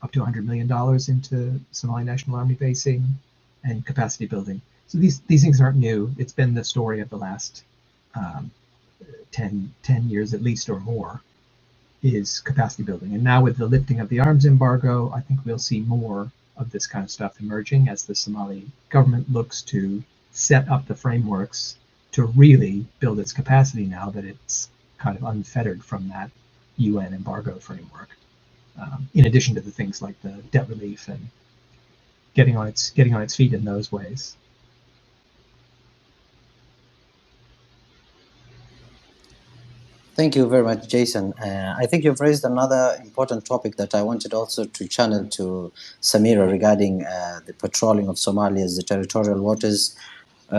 up to $100 million into Somali National Army basing and capacity building. So these things aren't new. It's been the story of the last 10 years at least or more, is capacity building. And now with the lifting of the arms embargo, I think we'll see more of this kind of stuff emerging as the Somali government looks to set up the frameworks to really build its capacity now that it's kind of unfettered from that UN embargo framework. In addition to the things like the debt relief and getting on its feet in those ways. Thank you very much, Jason. I think you've raised another important topic that I wanted also to channel to Samira regarding the patrolling of Somalia's territorial waters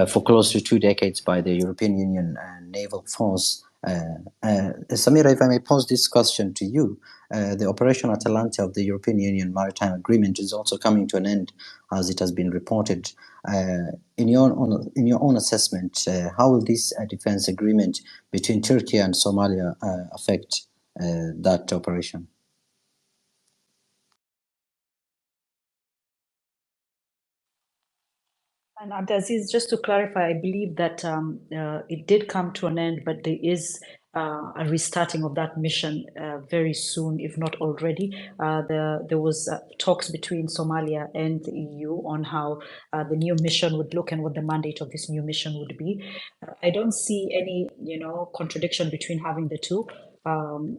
for close to 2 decades by the European Union naval force. Samira, if I may pose this question to you, the Operation Atalanta of the European Union Maritime Agreement is also coming to an end, as it has been reported. In your own assessment, how will this defense agreement between Turkey and Somalia affect that operation? And Abdulaziz, just to clarify, I believe that it did come to an end, but there is a restarting of that mission very soon, if not already. There was talks between Somalia and the EU on how the new mission would look and what the mandate of this new mission would be. I don't see any, contradiction between having the two.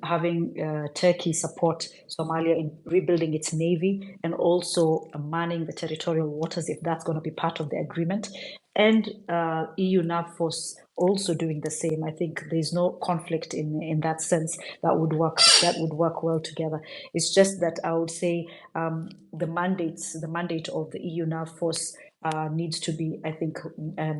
Having Turkey support Somalia in rebuilding its navy and also manning the territorial waters, if that's going to be part of the agreement, and EU NAVFORCE also doing the same. I think there's no conflict in that sense. That would work well together. It's just that I would say the mandate of the EU NAVFORCE needs to be, I think,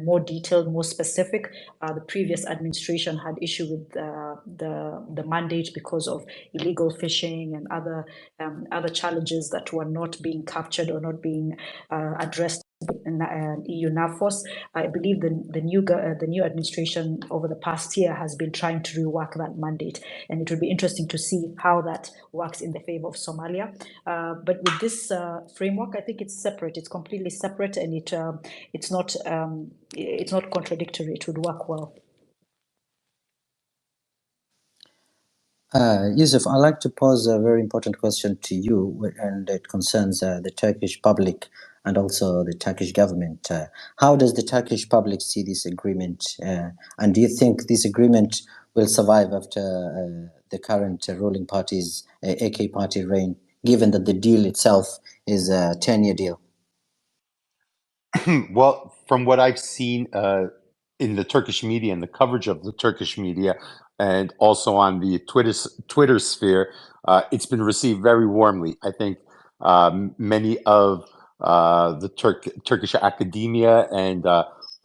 more detailed, more specific. The previous administration had issue with the mandate because of illegal fishing and other challenges that were not being captured or not being addressed in EU NAVFORCE. I believe the new administration over the past year has been trying to rework that mandate, and it would be interesting to see how that works in the favor of Somalia. But with this framework, I think it's separate. It's completely separate, and it's not contradictory. It would work well. Yusuf, I'd like to pose a very important question to you, and it concerns the Turkish public and also the Turkish government. How does the Turkish public see this agreement? And do you think this agreement will survive after the current ruling party's AK party reign, given that the deal itself is a 10-year deal? Well, from what I've seen in the Turkish media and the coverage of the Turkish media, and also on the Twitter sphere, it's been received very warmly. I think many of the Turkish academia and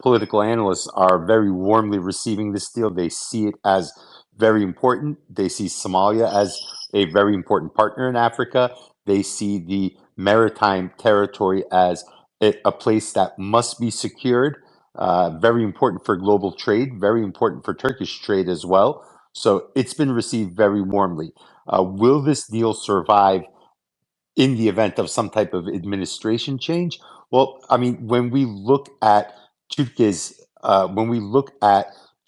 political analysts are very warmly receiving this deal. They see it as very important. They see Somalia as a very important partner in Africa. They see the maritime territory as a place that must be secured, very important for global trade, very important for Turkish trade as well. So it's been received very warmly. Will this deal survive in the event of some type of administration change? Well, I mean, when we look at Turkey's,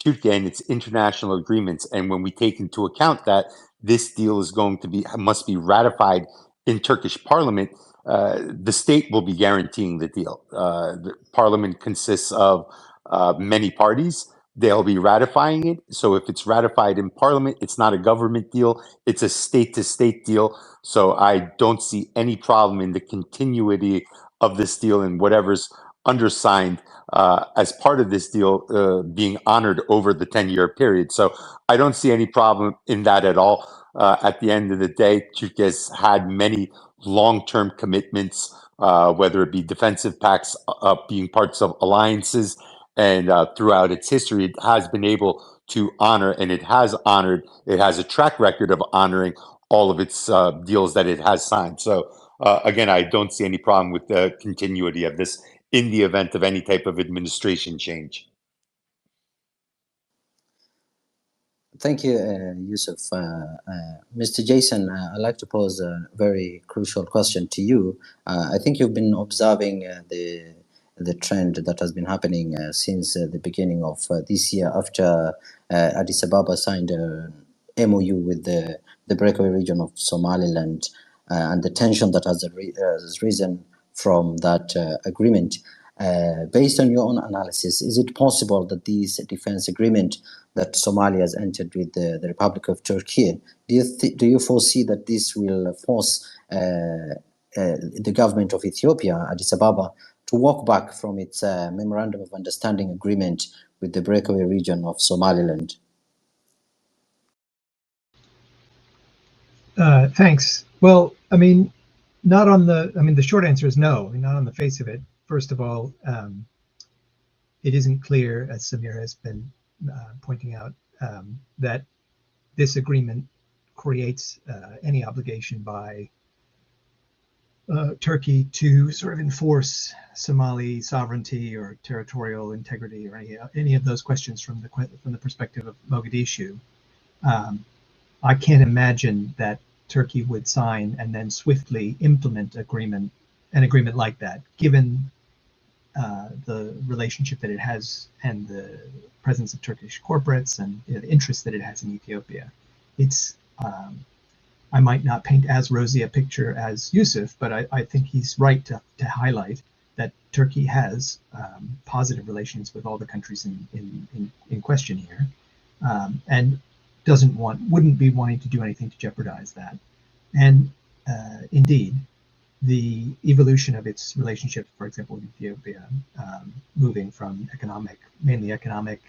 Turkey and its international agreements, and when we take into account that this deal is must be ratified in Turkish parliament, the state will be guaranteeing the deal. The parliament consists of many parties. They'll be ratifying it. So if it's ratified in parliament, it's not a government deal. It's a state-to-state deal. So I don't see any problem in the continuity of this deal and whatever's undersigned as part of this deal being honored over the 10-year period. So I don't see any problem in that at all. At the end of the day, Turkey has had many long-term commitments, whether it be defensive pacts, being parts of alliances, and throughout its history, it has been able to honor, and it has honored, it has a track record of honoring all of its deals that it has signed. So again, I don't see any problem with the continuity of this in the event of any type of administration change. Thank you, Yusuf. Mr. Jason, I'd like to pose a very crucial question to you. I think you've been observing the trend that has been happening since the beginning of this year after Addis Ababa signed an MOU with the breakaway region of Somaliland and the tension that has risen from that agreement. Based on your own analysis, is it possible that this defense agreement that Somalia has entered with the Republic of Turkey, do you foresee that this will force the government of Ethiopia, Addis Ababa, to walk back from its Memorandum of Understanding agreement with the breakaway region of Somaliland? Thanks. Well, I mean, the short answer is no, not on the face of it. First of all, it isn't clear, as Samir has been pointing out, that this agreement creates any obligation by Turkey to sort of enforce Somali sovereignty or territorial integrity or any of those questions from the perspective of Mogadishu. I can't imagine that Turkey would sign and then swiftly implement an agreement like that, given the relationship that it has and the presence of Turkish corporates and the interest that it has in Ethiopia. It's I might not paint as rosy a picture as Yusuf, but I think he's right to highlight that Turkey has positive relations with all the countries in question here, and wouldn't be wanting to do anything to jeopardize that. And indeed, the evolution of its relationship, for example, with Ethiopia, moving from mainly economic,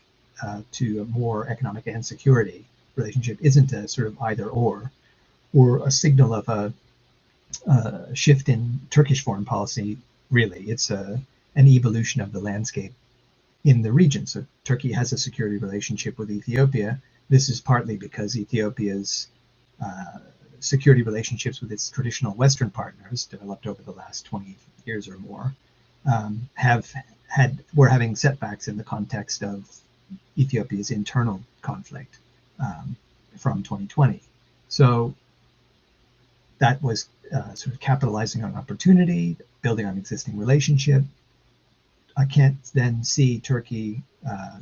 to a more economic and security relationship, isn't a sort of either or a signal of a shift in Turkish foreign policy. Really, it's an evolution of the landscape in the region. So Turkey has a security relationship with Ethiopia. This is partly because Ethiopia's security relationships with its traditional Western partners, developed over the last 20 years or more, were having setbacks in the context of Ethiopia's internal conflict from 2020. So that was sort of capitalizing on opportunity, building on existing relationship. I can't then see Turkey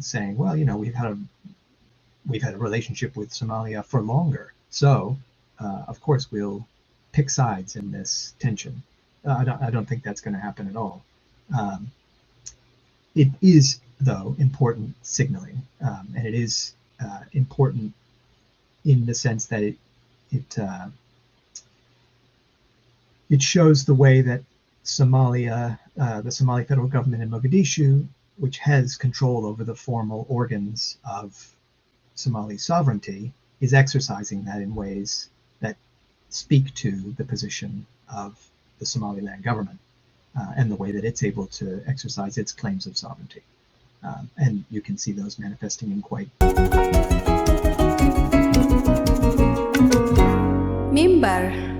saying, well, we've had a relationship with Somalia for longer, so of course we'll pick sides in this tension. I don't think that's going to happen at all. It is, though, important signaling, and it is important in the sense that it shows the way that Somalia, the Somali federal government in Mogadishu, which has control over the formal organs of Somali sovereignty, is exercising that in ways that speak to the position of the Somaliland government and the way that it's able to exercise its claims of sovereignty. And you can see those manifesting in quite... Member